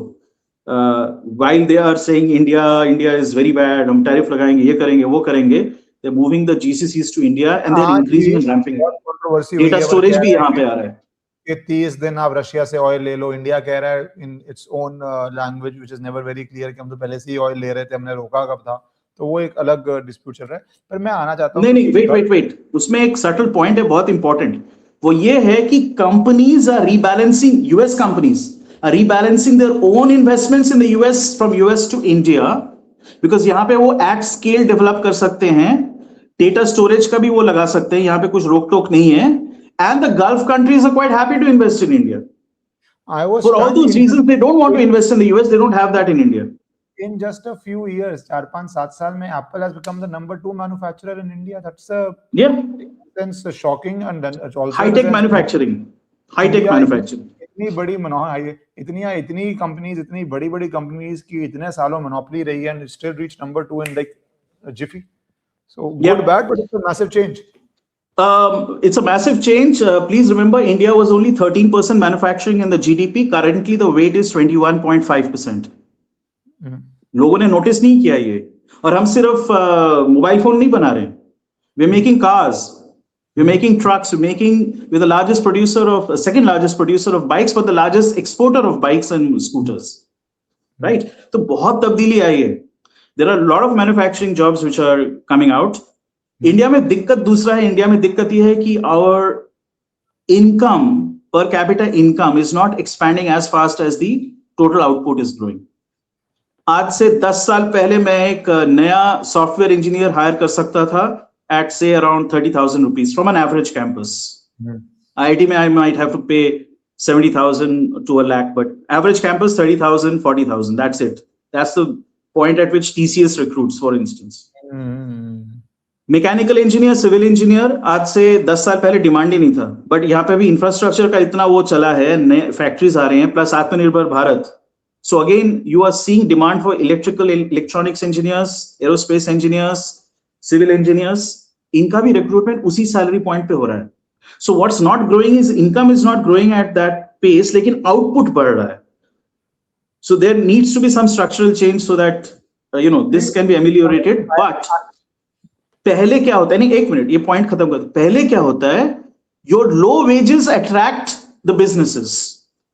while they are saying India is very bad, हम tariff लगाएंगे, ये करेंगे, वो करेंगे, they're moving the GCCs to India and they're increasing and ramping up. Controversy हुई Data है, storage भी यहाँ पे आ रहा है कि 30 दिन आप रशिया से ऑयल ले लो। इंडिया कह रहा है in its own language which is never very clear कि हम तो पहले से ही ऑयल ले रहे थे, हमने रोका कब था। तो वो एक अलग डिस्प्यूट चल रहा है। पर मैं आना चाहता हूँ, नहीं, वेट, उसमें एक सटल पॉइंट है बहुत इंपॉर्टेंट। वो ये है कि companies are rebalancing, US companies are rebalancing their own investments in the US from US to India, because यहाँ पे वो एट स्केल डेवलप कर सकते हैं, डेटा स्टोरेज का भी वो लगा सकते हैं, यहाँ पे कुछ रोक टोक नहीं है। And the Gulf countries are quite happy to invest in India. For all those reasons, they don't want to invest in the US. They don't have that in India. In just a few years, 4-5-7 साल में, Apple has become the number 2 manufacturer in India. That's sense shocking, and then it's also high-tech manufacturing. High-tech manufacturing. इतनी बड़ी इतनी companies, इतनी बड़ी companies की इतने सालों मोनोपोली रही है, and still reach number 2 in like jiffy. So good, bad, but it's a massive change. It's a massive change. Please remember, India was only 13% manufacturing in the GDP. Currently, the weight is 21.5%. लोगों ने notice नहीं किया ये, और हम सिर्फ mobile phone नहीं बना रहे, we're making cars, we're making trucks, we're the largest producer of, second largest producer of bikes, but the largest exporter of bikes and scooters, right? तो बहुत तब्दीली आई है. There are a lot of manufacturing jobs which are coming out. India में दिक्कत दूसरा है। India में दिक्कत यह है कि our income, per capita income, is not expanding as fast as the total output is growing. आज से 10 साल पहले मैं एक नया सॉफ्टवेयर इंजीनियर हायर कर सकता था एट से around 30,000 rupees from an average campus. IIT में आई माइट हैव टू पे 70,000 to a lakh, but average campus 30,000, 40,000. That's it. That's the point at which TCS recruits, for instance. Mechanical engineer, civil engineer, आज से 10 साल पहले demand ही नहीं था, but यहाँ पे भी इंफ्रास्ट्रक्चर का इतना वो चला है, नए फैक्ट्रीज आ रहे हैं, plus Atmanirbhar Bharat. So again you are seeing demand for electrical, electronics engineers, aerospace engineers, civil engineers, इनका भी रिक्रूटमेंट उसी सैलरी पॉइंट पे हो रहा है। So what's not growing is income is not growing at that pace, लेकिन आउटपुट बढ़ रहा है। So there needs to be some structural change so that this can be ameliorated. But पहले क्या होता है, नहीं एक मिनट, ये पॉइंट खत्म कर दो। पहले क्या होता है, your low wages attract the businesses,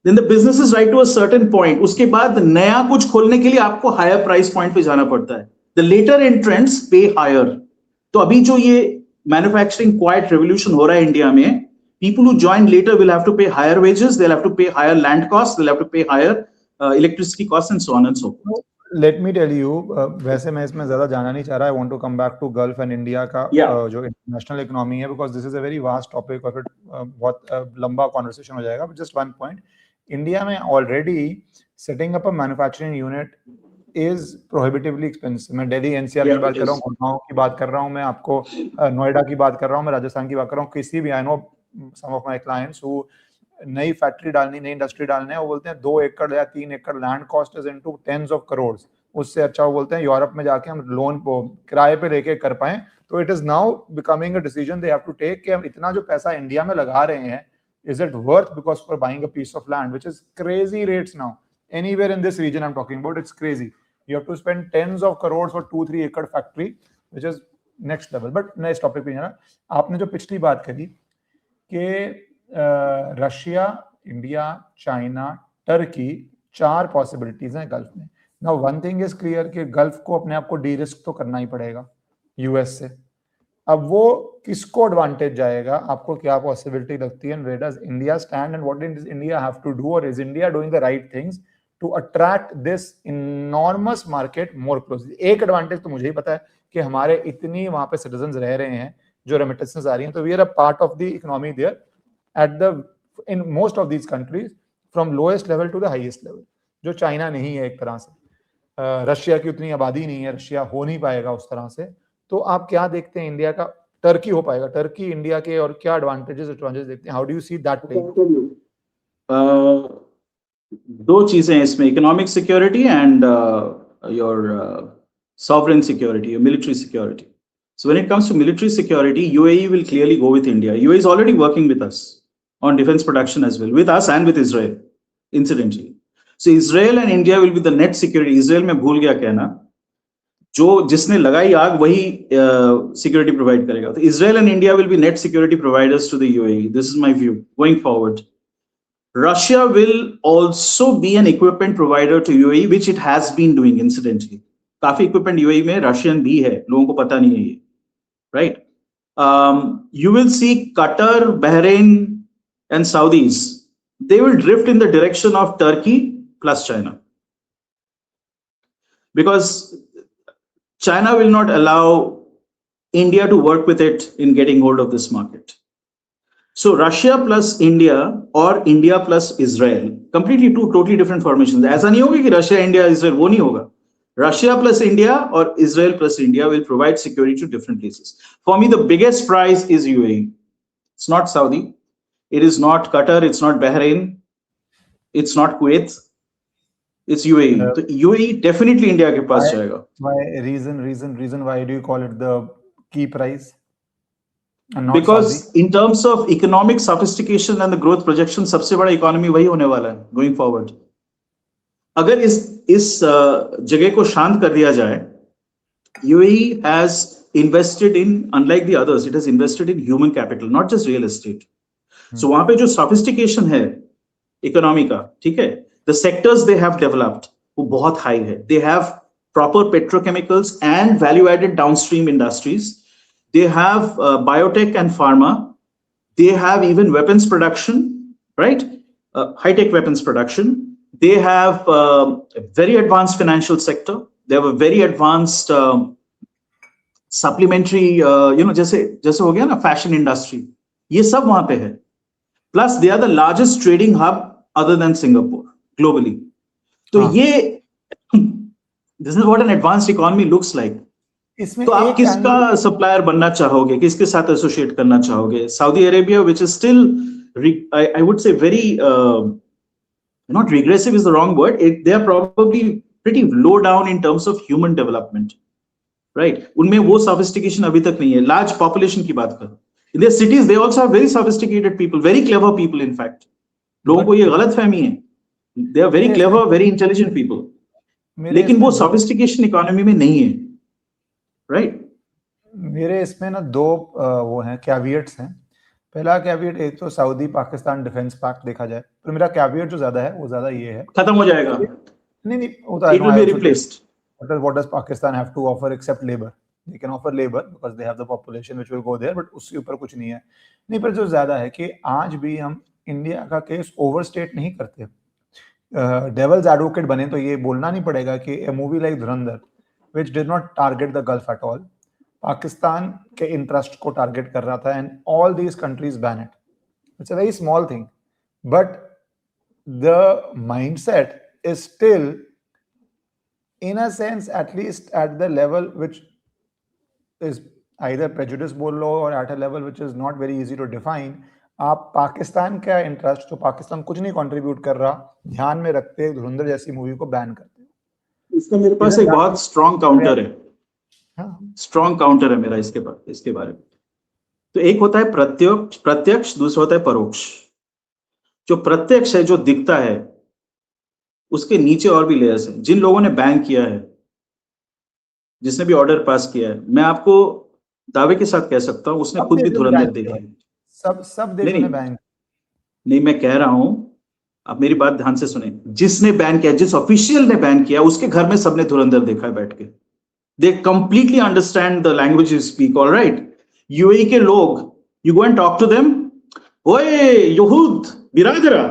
then the businesses right to a certain point, उसके बाद नया कुछ खोलने के लिए आपको हायर प्राइस पॉइंट पे जाना पड़ता है। द लेटर एंट्रेंट्स पे हायर। तो अभी जो ये मैन्युफैक्चरिंग क्वाइट रेवोल्यूशन हो रहा है इंडिया में, people who join later will have to pay higher wages, they'll have to pay higher land costs, they'll have to pay higher electricity costs and so on and so forth. Let me tell you, वैसे मैं इसमें ज्यादा जाना नहीं चाह रहा। I want to come back to Gulf and India का जो इंटरनेशनल इकोनॉमी है, because this is a very vast topic और फिर बहुत लंबा कॉन्वर्सेशन हो जाएगा। But just one point, India में already setting up a manufacturing unit is prohibitively expensive। मैं दिल्ली NCR की बात कर रहा हूँ, गुड़गांव की बात कर रहा हूँ, मैं आपको नोएडा की बात कर रहा हूँ, मैं राजस्थान की बात कर रहा हूँ, किसी भी, I know some of my clients who नई फैक्ट्री डालनी, नई इंडस्ट्री डालने है, वो बोलते हैं 2 एकड़ या 3 एकड़ land cost is into tens of crores. उससे अच्छा वो बोलते हैं यूरोप में जाके हम लोन किराए पे लेके कर पाए। तो it is now becoming a decision they have to take कि हम इतना जो पैसा इंडिया में लगा रहे हैं, is it worth, because for buying a piece of land which is crazy rates now anywhere in this region I am talking about, it's crazy. You have to spend tens of crores for 2-3 एकड़ factory, which is next level. But मैं इस topic पे जाना, आपने जो पिछली बात करी कि Russia, India, China, Turkey, 4 possibilities हैं गल्फ में। Now one thing is clear कि गल्फ को अपने आप को डी रिस्क तो करना ही पड़ेगा यूएस से। अब वो किसको एडवांटेज जाएगा, आपको क्या पॉसिबिलिटी लगती है, where does India stand and what does India have to do, और is India doing the right things to attract this enormous market more closely. एक एडवांटेज तो मुझे ही पता है कि हमारे इतनी वहां पे सिटीजन रह रहे हैं, जो रेमिटेंसेस आ रही हैं, तो we are a part of the economy there at the in most of these countries from lowest level to the highest level, जो चाइना नहीं है एक तरह से। रशिया की उतनी आबादी नहीं है, रशिया हो नहीं पाएगा उस तरह से। तो आप क्या देखते हैं इंडिया का टर्की हो पाएगा? टर्की इंडिया के और क्या एडवांटेजेस देखते हैं? How do you see that playing? दो चीजें हैं इसमें, economic security and your sovereign security, your military security. So when it comes to military security, UAE will clearly go with India. UAE is already working with us on defense production as well, with us and with Israel, incidentally. So Israel and India will be the net security. Israel में भूल गया कहना, जो जिसने लगाई आग वही security provide करेगा. So Israel and India will be net security providers to the UAE. This is my view going forward. Russia will also be an equipment provider to UAE, which it has been doing, incidentally. काफी equipment UAE में Russian भी है, लोगों को पता नहीं है ये, right? You will see Qatar, Bahrain and Saudis, they will drift in the direction of Turkey plus China, because China will not allow India to work with it in getting hold of this market. So Russia plus India or India plus Israel, completely two totally different formations. ऐसा नहीं होगा कि Russia, India, Israel, वो नहीं होगा. Russia plus India or Israel plus India will provide security to different places. For me, the biggest prize is UAE. It's not Saudi. It is not Qatar. It's not Bahrain. It's not Kuwait. It's UAE. So UAE definitely India के पास जाएगा. Why reason why do you call it the key prize? Because Saudi? In terms of economic sophistication and the growth projection, सबसे बड़ा economy वही होने वाला है going forward. अगर इस जगह को शांत कर दिया जाए, UAE has invested in, unlike the others, it has invested in human capital, not just real estate. So वहां पे जो sophistication है इकोनॉमी का, ठीक है, the sectors they have developed वो बहुत high है. They have proper petrochemicals and value-added downstream industries. They have biotech and pharma. They have even weapons production, right? High-tech weapons production. They have a very advanced financial sector. They have a very advanced supplementary, जैसे हो गया ना fashion industry. ये सब वहां पे है. Plus they are the largest trading hub other than Singapore globally. तो ये this is what an advanced economy looks like. तो आप किसका सप्लायर बनना चाहोगे, किसके साथ एसोसिएट करना चाहोगे? Saudi Arabia, which is still, I would say very not regressive is the wrong word. They are probably pretty low down in terms of human development, right? उनमें वो sophistication अभी तक नहीं है. Large population की बात कर. In their cities, they also have very sophisticated people, very clever people. In fact, लोगों को ये गलत फहमी है. They are very clever, very intelligent people. लेकिन वो sophistication economy में नहीं है, right? मेरे इसमें ना दो वो हैं, कैविएट्स हैं. पहला कैविएट, एक तो सऊदी पाकिस्तान डिफेंस पैक्ट देखा जाए तो मेरा कैविएट जो ज्यादा है वो ज्यादा ये है, खत्म हो जाएगा. नहीं होता है. It will be replaced. What does Pakistan have to offer except labor? They can offer labor because they have the population which will go there, but उसके ऊपर कुछ नहीं है. नहीं, पर जो ज्यादा है कि आज भी हम इंडिया का केस ओवरस्टेट नहीं करते. डेविल्स एडवोकेट बने तो ये बोलना नहीं पड़ेगा कि a movie like Dhurandhar which did not target the Gulf at all, Pakistan के इंटरेस्ट को टारगेट कर रहा था, and all these countries ban it. It's a very small thing, but the mindset is still in a sense at least at the level which is either prejudice बोल लो और at a level which is not very easy to define. आप पाकिस्तान का interest, तो पाकिस्तान कुछ नहीं contribute कर रहा, ध्यान में रखते धुरंधर जैसी मूवी को बैन करते हो. इसका मेरे पास एक बहुत स्ट्रॉन्ग काउंटर है. स्ट्रॉन्ग काउंटर है मेरा इसके बारे में. तो एक होता है प्रत्यक्ष, दूसरा होता है परोक्ष. जो प्रत्यक्ष है, जो दिखता है, उसके नीचे और भी लेयर्स हैं. जिन लोगों ने बैन किया है, जिसने भी ऑर्डर पास किया है, मैं आपको दावे के साथ कह सकता हूं उसने खुद भी धुरंधर देखा है. सब देशों ने बैन नहीं, मैं कह रहा हूं, आप मेरी बात ध्यान से सुने. जिसने बैन किया, जिस ऑफिशियल ने बैन किया, उसके घर में सबने धुरंधर देखा है बैठ के. They completely understand the language you speak, all right? UAE के लोग, you go and talk to them, ओए यहूद बिरादरा,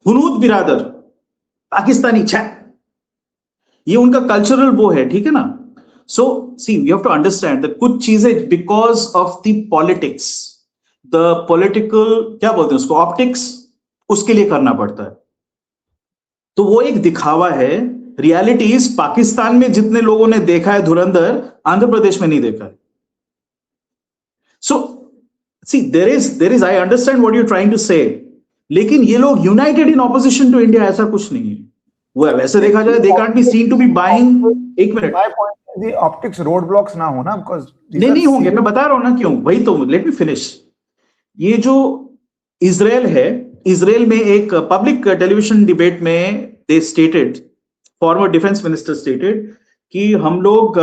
हुनूद बिरादर, पाकिस्तानी छह, ये उनका कल्चरल वो है, ठीक है ना? So see, you have to understand that कुछ चीजें because of the politics, the political, क्या बोलते हैं उसको, ऑप्टिक्स, उसके लिए करना पड़ता है. तो वो एक दिखावा है. रियलिटी इज, पाकिस्तान में जितने लोगों ने देखा है धुरंधर, आंध्र प्रदेश में नहीं देखा है. So see, there is I understand what you're trying to say, लेकिन ये लोग united in opposition to India ऐसा कुछ नहीं है। वो वैसे देखा जाए they can't be seen to be buying. एक minute, my point is the optics road blocks ना हो ना, बिकॉज़ नहीं होंगे, मैं बता रहा हूं ना क्यों, वही तो, लेट मी फिनिश। ये जो इजराइल है, इजराइल में एक पब्लिक टेलीविजन डिबेट में they stated, former defence minister stated कि हम लोग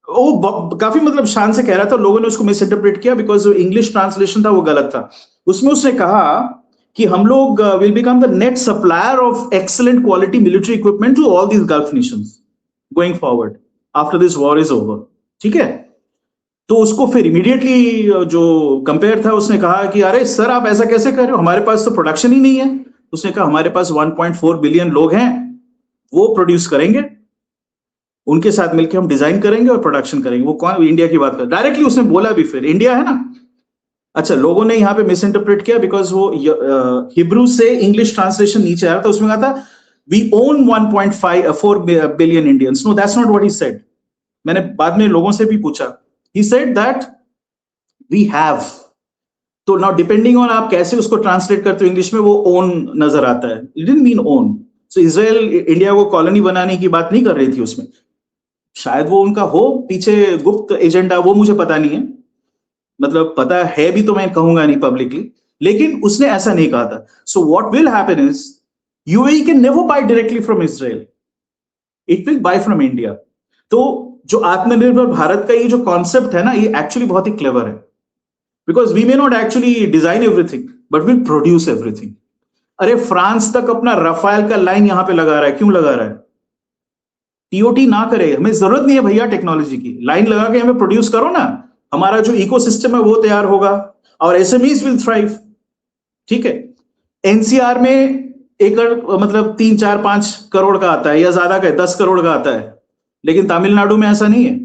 वो काफी मतलब शान से कह रहा था, लोगों ने उसको मिस इंटरप्रेट किया बिकॉज जो इंग्लिश ट्रांसलेशन था वो गलत था। उसमें उसने कहा कि हम लोग will become the net supplier of excellent quality military equipment to all these Gulf nations going forward after this war is over. ठीक है, तो उसको फिर इमीडिएटली जो कंपेयर था उसने कहा कि अरे सर आप ऐसा कैसे कर रहे हो, हमारे पास तो प्रोडक्शन ही नहीं है। उसने कहा हमारे पास 1.4 बिलियन लोग हैं, वो प्रोड्यूस करेंगे, उनके साथ मिलकर हम डिजाइन करेंगे और प्रोडक्शन करेंगे। वो कौन, इंडिया की बात कर, डायरेक्टली उसने बोला भी, फिर इंडिया है ना। अच्छा, लोगों ने यहाँ पे मिस इंटरप्रेट किया बिकॉज वो हिब्रू से इंग्लिश ट्रांसलेशन नीचे आया था, उसमें कहा था we own 1.4 billion Indians. No, that's not what he said. मैंने बाद में लोगों से भी पूछा, he said that we have। तो now depending on आप कैसे उसको ट्रांसलेट करते हो इंग्लिश में, वो ओन नजर आता है, it didn't mean own। so Israel India को कॉलोनी बनाने की बात नहीं कर रही थी उसमें, शायद वो उनका हो पीछे गुप्त एजेंडा, वो मुझे पता नहीं है, मतलब पता है भी तो मैं कहूंगा नहीं पब्लिकली, लेकिन उसने ऐसा नहीं कहा था। So what will happen is UAE can never buy directly from Israel, it will buy from India. तो जो आत्मनिर्भर भारत का ये जो कॉन्सेप्ट है ना, ये एक्चुअली बहुत ही क्लेवर है, because we may not actually design everything but will produce everything. अरे फ्रांस तक अपना रफाल का लाइन यहां पे लगा रहा है, क्यों लगा रहा है? टीओटी ना करे, हमें जरूरत नहीं है भैया टेक्नोलॉजी की, लाइन लगा के हमें प्रोड्यूस करो ना, हमारा जो इकोसिस्टम है वो तैयार होगा और एसएमईज विल थ्राइव। ठीक है, एनसीआर में एकड़ मतलब 3, 4, 5 करोड़ का आता है या ज्यादा का 10 करोड़ का आता है, लेकिन तमिलनाडु में ऐसा नहीं है,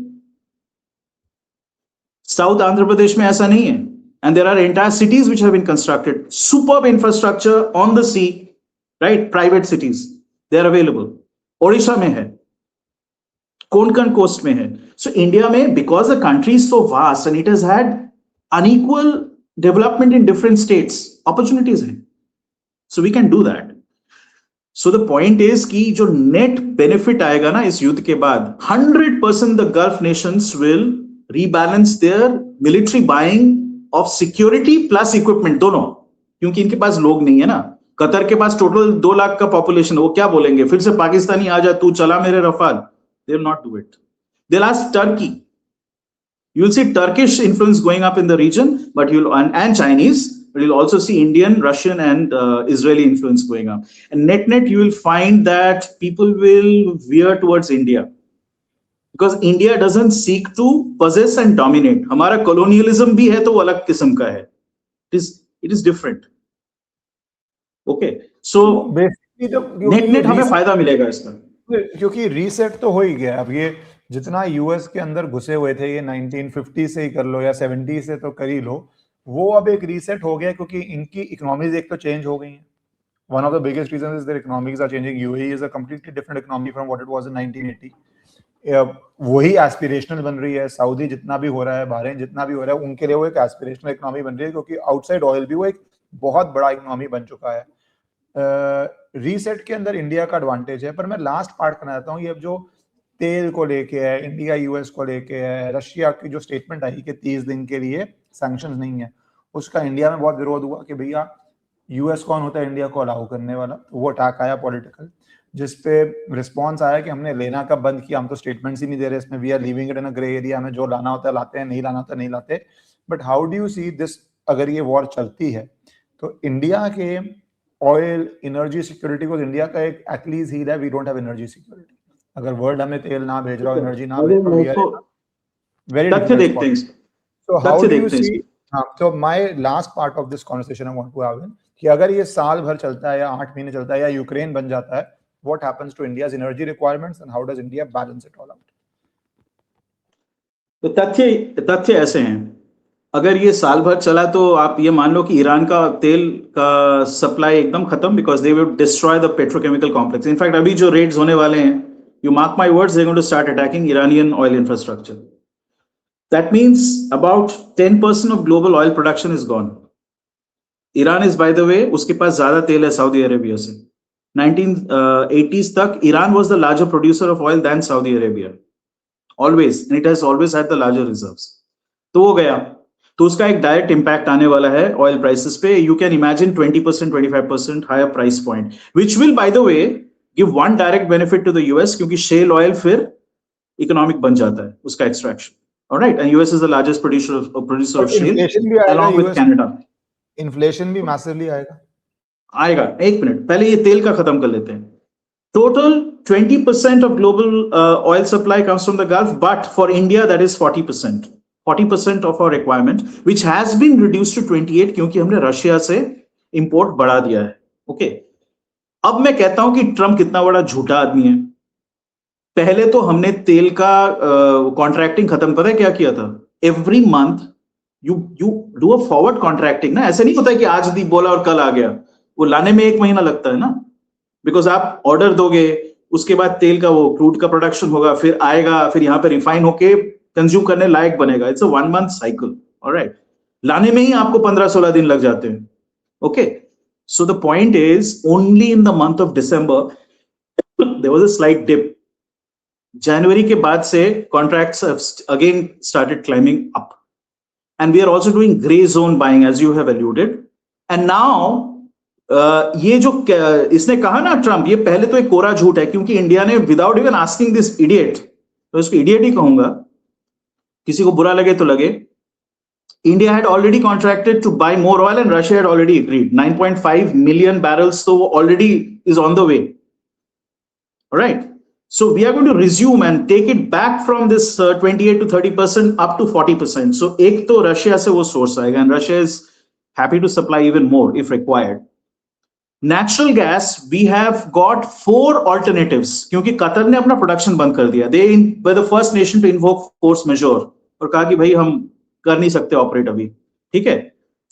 साउथ आंध्र प्रदेश में ऐसा नहीं है। And there are entire cities which have been constructed, superb infrastructure on the sea, right, private cities, they are available. Odisha में है, कोंकण कोस्ट में है। सो इंडिया में because the country is so vast and it has had unequal development in different states, opportunities हैं, so we can do that. So the point is कि जो net benefit आएगा ना इस युद्ध के बाद, 100% the Gulf Nations will rebalance their military buying of security plus equipment दोनों, क्योंकि इनके पास लोग नहीं है ना। कतर के पास टोटल 2 लाख का पॉपुलेशन, वो क्या बोलेंगे फिर से पाकिस्तानी आ जा, तू चला मेरे Rafale, they will not do it. They'll ask Turkey. You will see Turkish influence going up in the region, but you'll and Chinese, but you'll also see Indian, Russian, and Israeli influence going up. And net, you will find that people will veer towards India because India doesn't seek to possess and dominate. हमारा colonialism भी है तो वो अलग किस्म का है. It is different. Okay, so basically net हमें फायदा मिलेगा इसका, क्योंकि रीसेट तो हो ही गया। अब ये जितना यूएस के अंदर घुसे हुए थे, ये 1950 से ही कर लो या 70 से तो कर ही लो, वो अब एक रीसेट हो गया क्योंकि इनकी इकोनॉमीज एक तो चेंज हो गई हैं। One of the biggest reasons is their economies are changing. UAE is a completely different economy from what it was in 1980। वही एस्पिरेशनल बन रही है। सऊदी जितना भी हो रहा है, बहरीन जितना भी हो रहा है, उनके लिए वो एक एस्पिरेशनल इकोनॉमी बन रही है क्योंकि आउटसाइड ऑयल भी वो एक बहुत बड़ा इकोनॉमी बन चुका है। रीसेट के अंदर इंडिया का एडवांटेज है। पर मैं लास्ट पार्ट करना चाहता हूँ, ये अब जो तेल को लेके है, इंडिया यूएस को लेके है, रशिया की जो स्टेटमेंट आई कि 30 दिन के लिए सैंक्शंस नहीं है, उसका इंडिया में बहुत विरोध हुआ कि भैया यूएस कौन होता है इंडिया को अलाउ करने वाला। वो अटैक आया पॉलिटिकल, जिसपे रिस्पॉन्स आया कि हमने लेना कब बंद किया, हम तो स्टेटमेंट्स ही नहीं दे रहे इसमें, we are living it in a grey area, हमें जो लाना होता है लाते हैं, नहीं लाना होता नहीं लाते। But how do you see this, अगर ये वॉर चलती है तो इंडिया के ऑयल एनर्जी सिक्योरिटी को, इंडिया का एक एक्लीज हील है, we don't have energy security. अगर वर्ल्ड हमें तेल ना भेज रहा हो, एनर्जी ना भेज रहा हो, very different things. So how do you see, हां, तो my last part of this conversation I want to have कि अगर ये साल भर चलता है या 8 महीने चलता है या यूक्रेन बन जाता है, what happens to India's energy requirements and how does India balance it all out? तो तथ्य ऐसे हैं, अगर ये साल भर चला तो आप ये मान लो कि ईरान का तेल का सप्लाई एकदम खत्म, because they will destroy the petrochemical complex. In fact अभी जो रेड्स होने वाले हैं, you mark my words, they are going to start attacking Iranian oil infrastructure. That means about 10% of global oil production is gone. Iran is, by the way, उसके पास ज्यादा तेल है Saudi Arabia से. 1980s तक Iran was the larger producer of oil than Saudi Arabia. Always, and it has always had the larger reserves. तो वो गया, तो उसका एक डायरेक्ट इम्पैक्ट आने वाला है ऑयल प्राइसेस पे. You can imagine 20% 25% higher price point, which will by the way give one direct benefit to the US, क्योंकि शेल ऑयल फिर इकोनॉमिक बन जाता है उसका extraction. Alright, and US is the largest producer of shale along with Canada. Inflation भी massively आएगा. एक minute, पहले ये तेल का खत्म कर लेते हैं. Total 20% of global oil supply comes from the Gulf, but for India that is 40%. 40% of our requirement, which has been reduced to 28 क्योंकि हमने रशिया से इंपोर्ट बढ़ा दिया है. ओके, अब मैं कहता हूं कि ट्रम्प कितना बड़ा झूठा आदमी है. पहले तो हमने तेल का कॉन्ट्रैक्टिंग खत्म, पता है क्या किया था? Every month you do a forward contracting ना. ऐसे नहीं होता है कि आज दी बोला और कल आ गया. वो लाने में 1 महीना लगता है ना, बिकॉज आप ऑर्डर दोगे, उसके बाद तेल का वो क्रूड का प्रोडक्शन होगा, फिर आएगा, फिर यहाँ पे रिफाइन होके कंज्यूम करने लायक बनेगा. It's a 1 month cycle. Alright, लाने में ही आपको 15-16 दिन लग जाते हैं. Okay, so the point is only in the month of December there was a slight dip. जनवरी के बाद से contracts again started climbing up, and we are also doing grey zone buying as you have alluded. And now ये जो इसने कहा ना Trump, ये पहले तो एक कोरा झूठ है, क्योंकि इंडिया ने without even asking this idiot, तो इसको इडियट ही कहूंगा, किसी को बुरा लगे तो लगे, India had already contracted to buy more oil and Russia had already agreed. 9.5 million barrels तो वो already is on the way. Right, so we are going to resume and take it back from this 28 to 30% up to 40%. सो एक तो रशिया से वो source आएगा, and Russia is happy to supply even more if required. Natural gas, we have got 4 alternatives, क्योंकि Qatar ने अपना प्रोडक्शन बंद कर दिया. They were the first nation to invoke force majeure और कहा कि भाई हम कर नहीं सकते ऑपरेट अभी. ठीक है,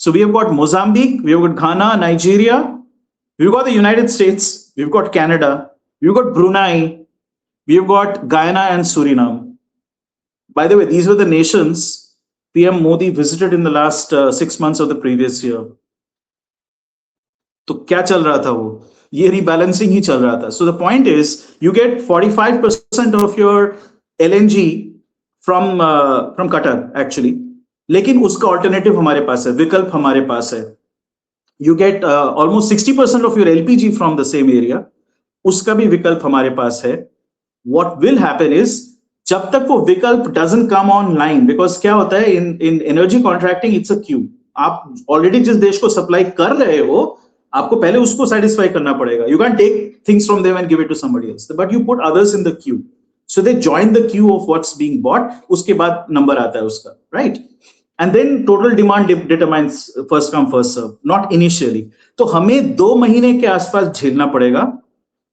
so we have got Mozambique, we have got Ghana, Nigeria, we've got the United States, we've got Canada, we've got Brunei, we've got Guyana and Suriname. By the way, these were the nations PM Modi visited in the last 6 months of the previous year. तो क्या चल रहा था? वो ये rebalancing ही चल रहा था. सो the point is you get 45% of your LNG from cutter actually, लेकिन उसका ऑल्टरनेटिव हमारे पास है, विकल्प हमारे पास है. You get almost 60% of your LPG from the same area, उसका भी विकल्प हमारे पास है. व्हाट विल हैपन इज, जब तक वो विकल्प डजंट कम ऑनलाइन, बिकॉज क्या होता है इन energy contracting, it's a Q. आप ऑलरेडी जिस देश को सप्लाई कर रहे हो, आपको पहले उसको सेटिस्फाई करना पड़ेगा. You can take things from them and give it to somebody else, but you put others in the queue, so they join the queue of what's being bought. उसके बाद नंबर आता है उसका, right? And then total demand determines first come first serve, not initially. तो हमें 2 महीने के आसपास झेलना पड़ेगा.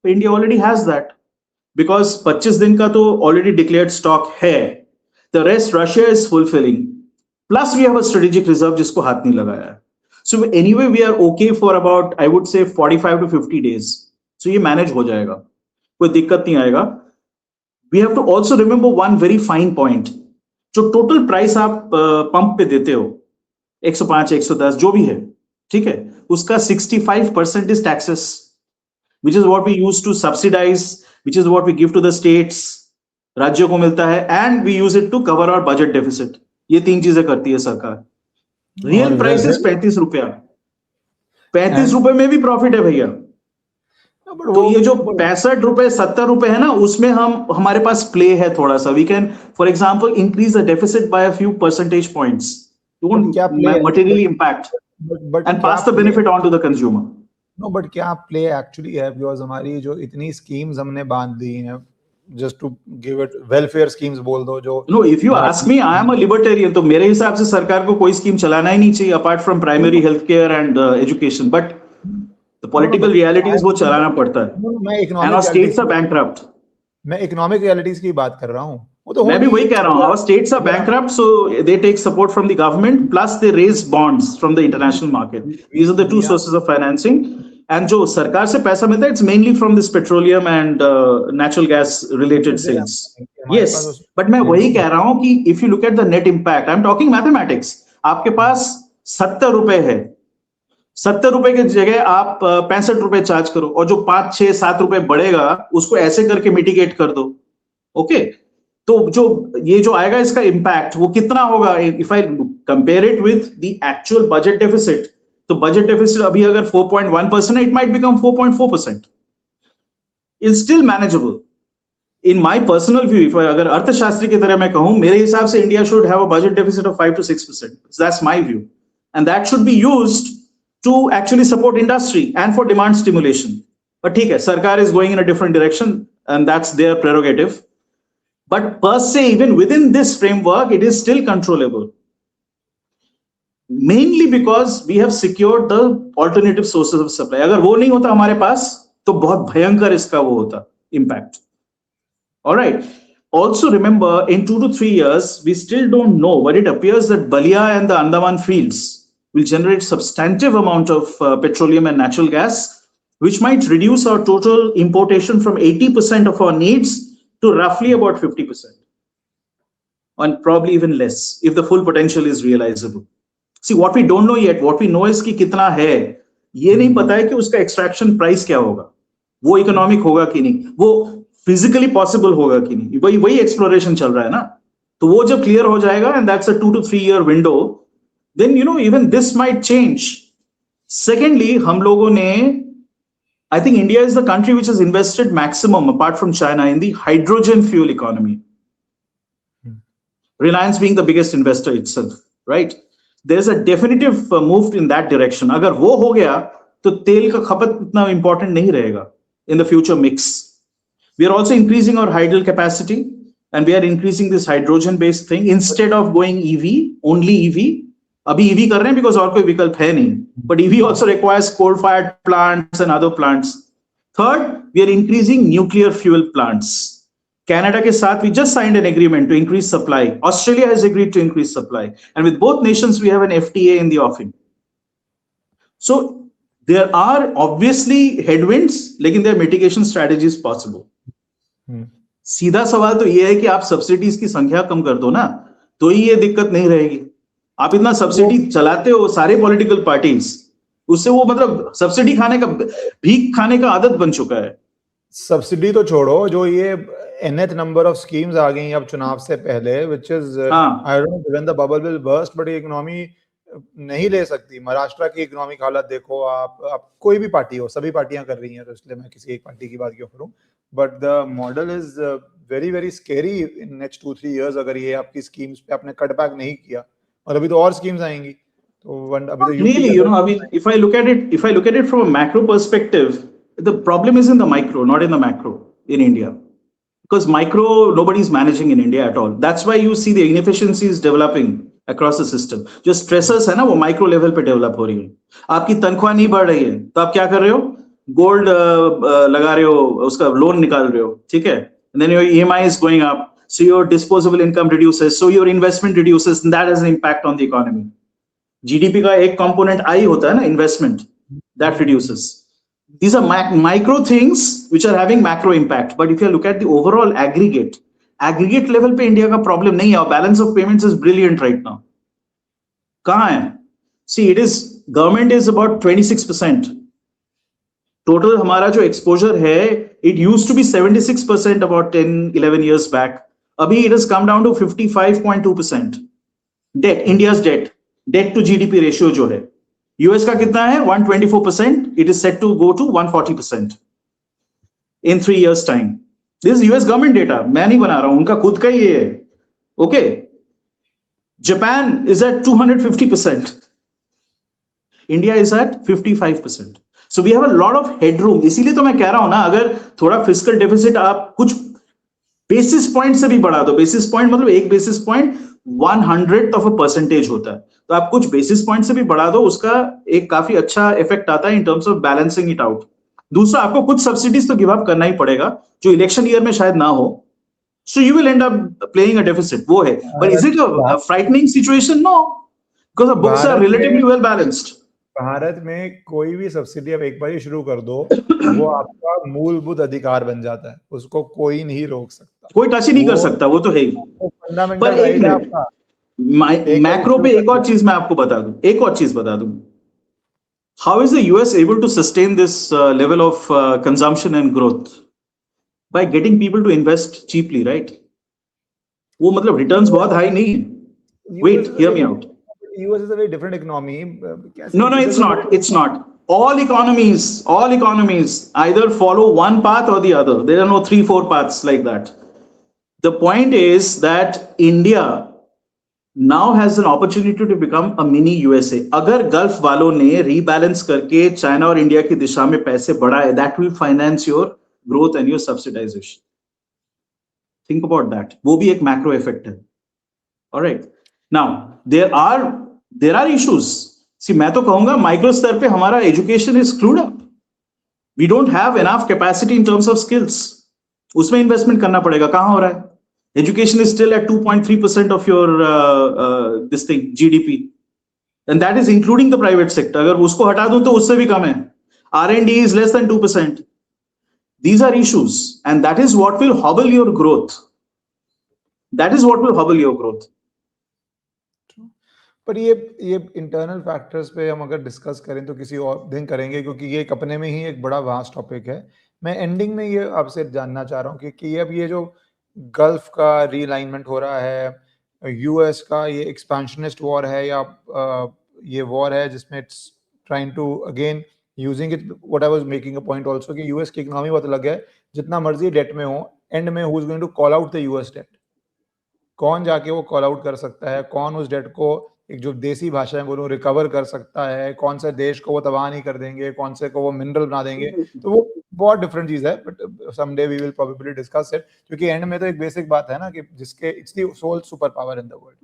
India already has that, because 25 दिन का तो ऑलरेडी डिक्लेयर्ड स्टॉक है. The rest Russia is fulfilling, plus we have a strategic reserve जिसको हाथ नहीं लगाया है. So anyway, we are okay for about, I would say, 45 to 50 days. So ये manage हो जाएगा, कोई दिक्कत नहीं आएगा. We have to also remember one very fine point. जो total price आप पंप पे देते हो, 105, 110 जो भी है, ठीक है, उसका 65% is taxes, which is what we use to subsidize, which is what we give to the states. राज्यों को मिलता है, and we use it to cover our budget deficit. ये 3 चीजें करती है सरकार. रियल प्राइस इज 35 रुपया. 35 रुपए में भी प्रॉफिट है भैया. तो ये जो 65 रुपए 70 रुपए है ना, उसमें हमारे पास प्ले है थोड़ा सा. We can for example increase the deficit by a few percentage points, materially impact, and pass the benefit on to the consumer. No, but क्या प्ले एक्चुअली है? बिकॉज हमारी जो इतनी स्कीम्स हमने बांध दी हैं, just to give it welfare schemes बोल दो जो. No, if you ask me, I am a libertarian. तो मेरे हिसाब से सरकार को कोई स्कीम चलाना ही नहीं चाहिए apart from primary healthcare and education. But the political reality is वो चलाना पड़ता है. And our states are bankrupt. मैं economic realities की बात कर रहा हूँ. वो तो मैं भी वही कह रहा हूँ. Our states are bankrupt, so they take support from the government, plus they raise bonds from the international market. These are the 2 sources of financing. And जो सरकार से पैसा मिलता है, it's mainly from this petroleum and natural gas related sales. Yes, but मैं वही कह रहा हूं कि if you look at the net impact, I'm talking mathematics. आपके पास 70 रुपए है, 70 रुपए की जगह आप 65 रुपए चार्ज करो और जो 5, 6, 7 रुपए बढ़ेगा उसको ऐसे करके मिटिगेट कर दो. ओके, तो जो ये जो आएगा इसका इंपैक्ट वो कितना होगा? If I compare it with the actual budget deficit, तो बजट डेफिसिट अभी अगर 4.1% है, it might become 4.4%. It's still manageable. In my personal view, अगर अर्थशास्त्री की तरह मैं कहूं, मेरे हिसाब से India should have a budget deficit of 5 to 6%. That's my view, and that should be used to actually support industry and for demand stimulation. पर ठीक है, सरकार is going in a different direction and that's their prerogative. But per se, even within this framework, it is still controllable. Mainly because we have secured the alternative sources of supply. अगर वो नहीं होता हमारे पास, तो बहुत भयंकर इसका वो होता impact. All right. Also remember, in 2 to 3 years, we still don't know, but it appears that Balia and the Andaman fields will generate substantive amount of petroleum and natural gas, which might reduce our total importation from 80% of our needs to roughly about 50%, and probably even less if the full potential is realizable. See, what we don't know yet, what we know is कि कितना है, ये नहीं पता है कि उसका extraction price क्या होगा, वो economic होगा कि नहीं, वो physically possible होगा कि नहीं, वही exploration चल रहा है ना. तो वो जब clear हो जाएगा, and that's a 2 to 3 year window, then even this might change. Secondly, हम लोगों ने, I think India is the country which has invested maximum, apart from China, in the hydrogen fuel economy. Reliance being the biggest investor itself, right? There's a definitive move in that direction. अगर वो हो गया, तो तेल का खपत इतना important नहीं रहेगा in the future mix. We are also increasing our hydel capacity, and we are increasing this hydrogen-based thing instead of going EV, only EV. अभी EV कर रहे हैं because और कोई विकल्प है नहीं. But EV also requires coal-fired plants and other plants. Third, we are increasing nuclear fuel plants. Canada के साथ we just signed an agreement to increase supply. Australia has agreed to increase supply. And with both nations, we have an FTA in the offing. So there are obviously headwinds, लेकिन there are mitigation strategies possible. सीधा सवाल तो ये है कि आप subsidies की संख्या कम कर दो ना, तो ही ये दिक्कत नहीं रहेगी. आप इतना सब्सिडी चलाते हो सारे पॉलिटिकल पार्टीज, उससे वो मतलब सब्सिडी खाने का, भीख खाने का आदत बन चुका है. सब्सिडी तो छोड़ो, जो ये nth नंबर ऑफ स्कीम्स आ गई अब चुनाव से पहले, which is I don't know when the bubble will burst, but economy नहीं ले सकती. महाराष्ट्र की इकोनॉमिक हालत देखो आप कोई भी पार्टी हो, सभी पार्टियां कर रही हैं, तो इसलिए मैं किसी एक पार्टी की बात क्यों करूं. But the model is very very scary in next 2-3 years. अगर ये आपकी स्कीम्स पे आपने कट बैक नहीं किया, और अभी तो और स्कीम्स आएंगी, तो अभी तो really, I mean, if I look at it from a macro perspective, the problem is in the micro, not in the macro in India, because micro nobody is managing in India at all. That's why you see the inefficiencies developing across the system. जो stresses है ना, वो micro level पे develop हो रही है. आपकी तनख्वाह नहीं बढ़ रही है, तो आप क्या कर रहे हो? गोल्ड लगा रहे हो, उसका लोन निकाल रहे हो, ठीक है, and then your EMI is going up. So your disposable income reduces, so your investment reduces, and that has an impact on the economy. GDP का एक component I होता है ना, investment, that reduces. These are micro things which are having macro impact. But if you look at the overall aggregate level पे India का problem नहीं है. Our balance of payments is brilliant right now. कहाँ है? See, government is about 26%. Total हमारा जो exposure है, it used to be 76% about 10-11 years back. Abhi it has come down to 55.2%. Debt, India's debt to GDP ratio जो है, US का कितना है? 124%. It is set to go to 140% in 3 years time. This is US government data. मैं नहीं बना रहा हूं, उनका खुद का ही है. Okay. Japan is at 250%. India is at 55%. So we have a lot of headroom. इसीलिए तो मैं कह रहा हूं ना, अगर थोड़ा फिस्कल डेफिसिट आप कुछ बेसिस पॉइंट से भी बढ़ा दो, बेसिस पॉइंट मतलब एक बेसिस पॉइंट 100% होता है, तो आप कुछ बेसिस पॉइंट से भी बढ़ा दो, उसका एक काफी अच्छा इफेक्ट आता है in terms of balancing it out. दूसरा, आपको कुछ सब्सिडीज तो गिव अप करना ही पड़ेगा, जो इलेक्शन ईयर में शायद ना हो. So you will end up playing a deficit. वो है. But is it a frightening situation? No, because the books are relatively well balanced. Bharat में कोई भी सब्सिडी आप एक बार ही शुरू कर दो, वो आपका मूलभूत अधिकार बन जाता है, उसको कोई नहीं रोक सकता, कोई टच ही नहीं कर सकता, वो तो है ही। वो पर फंडामेंटल एक राइट है मिनट, आपका। मैक्रो पे एक और चीज मैं आपको बता दूं, एक और चीज बता दूं। How is the US able to sustain this level of consumption and growth? By getting people to invest cheaply, right? वो मतलब रिटर्न्स बहुत हाई नहीं है। Wait, hear me out. US is a very different economy. No, it's not. It's not. All economies either follow one path or the other. There are no 3-4 paths like that. The point is that India now has an opportunity to become a mini USA. अगर gulf वालों ने rebalance करके China और India की दिशा में पैसे बढ़ाए, that will finance your growth and your subsidization. Think about that. वो भी एक macro effect है. All right. Now there are issues. See, मैं तो कहूंगा माइक्रो स्तर पे हमारा education is screwed up. We don't have enough capacity in terms of skills. उसमें इन्वेस्टमेंट करना पड़ेगा. कहां हो रहा है? Education is still at 2.3% of your this thing GDP, and that is including the private sector. अगर उसको हटा दूं तो उससे भी कम है. R&D is less than 2%. These are issues, and that is what will hobble your growth. पर ये इंटरनल फैक्टर्स पे हम अगर डिस्कस करें तो किसी और दिन करेंगे, क्योंकि ये एक अपने में ही एक बड़ा वास्ट टॉपिक है. मैं एंडिंग में ये आपसे जानना चाह रहा हूँ कि अब ये जो गल्फ का रीअलाइनमेंट हो रहा है, यूएस का ये एक्सपेंशनिस्ट वॉर है या ये वॉर है जिसमें it's trying to again using it, what I was making a point also कि यूएस की इकोनॉमी बहुत अलग है. जितना मर्जी डेट में हो, एंड में who is going to call out the US debt? कौन जाके वो कॉल आउट कर सकता है? कौन उस डेट को एक जो देसी भाषा में बोलूं रिकवर कर सकता है? कौन से देश को वो तबाह नहीं कर देंगे? कौन से को वो मिनरल बना देंगे? तो वो बहुत डिफरेंट चीज है, but someday we will probably discuss it, क्योंकि एंड में तो एक बेसिक बात है ना कि जिसके it's the sole super power in the world.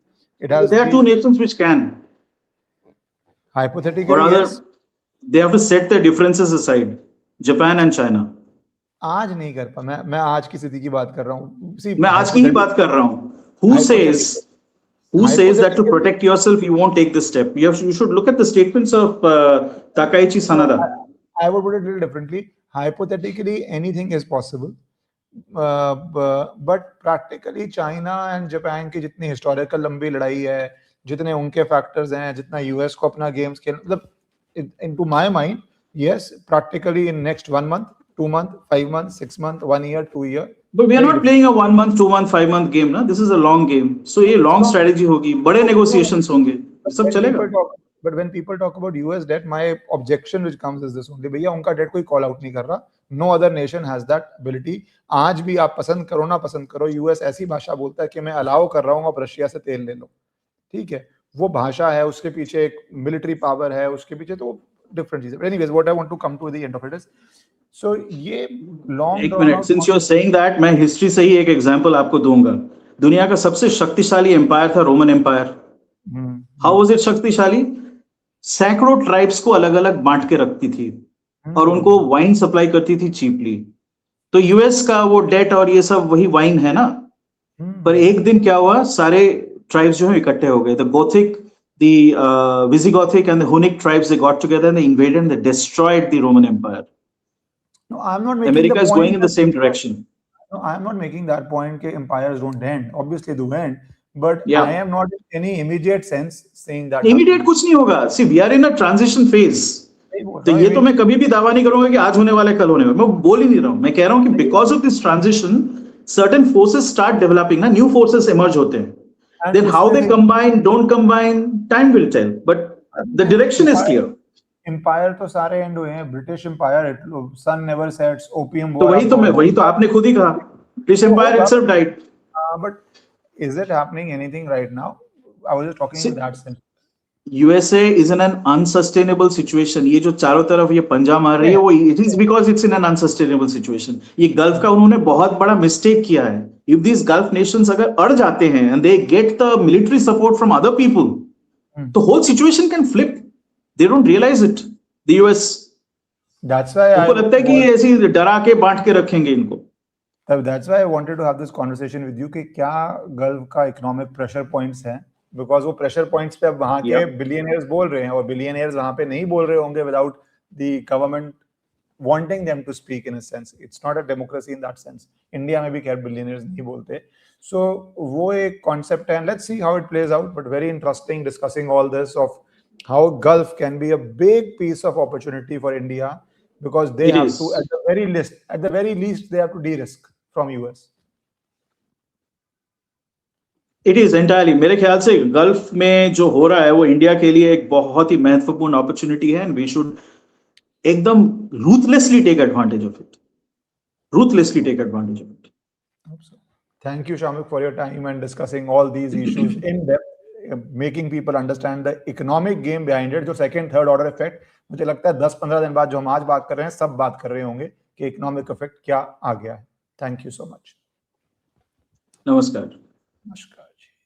It has There are two nations which can, hypothetically, or rather yes. they have to set their differences aside. Japan and China. आज नहीं कर पा. मैं आज की स्थिति की बात कर रहा हूँ. मैं आज की ही बात कर रहा हूँ. Who says that to protect yourself you won't take this step? You should look at the statements of Takaichi Sanada. I would put it a little differently. Hypothetically, anything is possible, but practically China and Japan की जितनी historical लंबी लड़ाई है, जितने उनके factors हैं, जितना US को अपना games खेल, मतलब into my mind, yes, practically in next 1 month, 2 month, 5 months, 6 month, 1 year, 2 year. But we are not playing a 1 month, 2 month, 5 month game, ना. This is a long game. So ये long strategy होगी, बड़े negotiations होंगे, सब चलेगा. But when people talk about US debt, my objection which comes is this only, भैया उनका debt कोई call out नहीं कर रहा. No other nation has that ability. आज भी आप पसंद करो ना पसंद करो, US ऐसी भाषा बोलता है कि मैं अलाउ कर रहा हूँ आप रशिया से तेल ले लो. ठीक है, वो भाषा है, उसके पीछे एक मिलिट्री पावर है, उसके पीछे तो डिफरेंट चीज है. Anyways, what I want to come to the end of it is, so ये long एक minute, since you are saying that, मैं हिस्ट्री से ही एक एग्जांपल आपको दूंगा. दुनिया का सबसे शक्तिशाली एम्पायर था Roman empire. How was it शक्तिशाली? सैकड़ों ट्राइब्स को अलग अलग बांट के रखती थी और उनको वाइन सप्लाई करती थी चीपली. तो यूएस का वो डेट और ये सब वही वाइन है ना. पर एक दिन क्या हुआ, सारे ट्राइब्स जो है इकट्ठे हो गए. The Gothic, the Visigothic and the Hunnic tribes, they got together and they invaded and they destroyed the Roman Empire. No, I'm not making America the is point going in the same direction. No, I'm not making that point that empires don't end. Obviously, they end, but Yeah. I am not in any immediate sense saying that. Immediate कुछ नहीं होगा. See, we are in a transition phase. तो ये तो मैं कभी भी दावा नहीं करूंगा कि आज होने वाला कल होने वाला. मैं बोल ही नहीं रहा हूँ. मैं कह रहा हूँ कि because of this transition, certain forces start developing. ना, new forces emerge होते हैं. Then how they combine, don't combine, time will tell. But the direction is clear. Empire तो सारे एंड हुए हैं. British empire, sun never sets, opium war. तो वही तो आपने खुद ही कहा. British empire itself died. But is it happening anything right now? I was just talking in that sense. USA is in an unsustainable situation. ये जो चारों तरफ ये पंजा मार रही है, वो it is because it's in an unsustainable situation. ये गल्फ का उन्होंने बहुत बड़ा मिस्टेक किया है. इफ दिस गल्फ नेशंस अगर अड़ जाते हैं and they get the military support from other people, तो whole situation can flip. They don't realize it. The US. That's why उनको लगता है कि ये ऐसी डरा के बांट के रखेंगे इनको. That's why I wanted to have this conversation with you कि क्या गल्फ का इकोनॉमिक प्रेशर पॉइंट्स हैं बिकॉज वो प्रेशर पॉइंट्स पे अब वहां के Yeah. बिलियनियर्स बोल रहे हैं, और बिलियनियर्स वहां पे नहीं बोल रहे होंगे without the government wanting them to speak. In a sense, it's not a democracy in that sense. India में भी खैर billionaires नहीं बोलते. So वो एक concept है, and let's see how it plays out. But very interesting discussing all this of how Gulf can be a big piece of opportunity for India, because they It have is. to, at the very least, they have to de-risk from US. It is entirely, मेरे ख्याल से gulf में जो हो रहा है वो India के लिए एक बहुत ही महत्वपूर्ण अपॉर्चुनिटी है, एंड वी शुड एकदम ruthlessly take advantage of it. Ruthlessly take advantage of it. Thank you, Shamik, for your time and discussing all these issues in depth, making people understand the economic game behind it. जो second, third order effect, मुझे लगता है 10-15 दिन बाद जो हम आज बात कर रहे हैं, सब बात कर रहे होंगे कि economic effect क्या आ गया है. Thank you so much. नमस्कार. नमस्कार.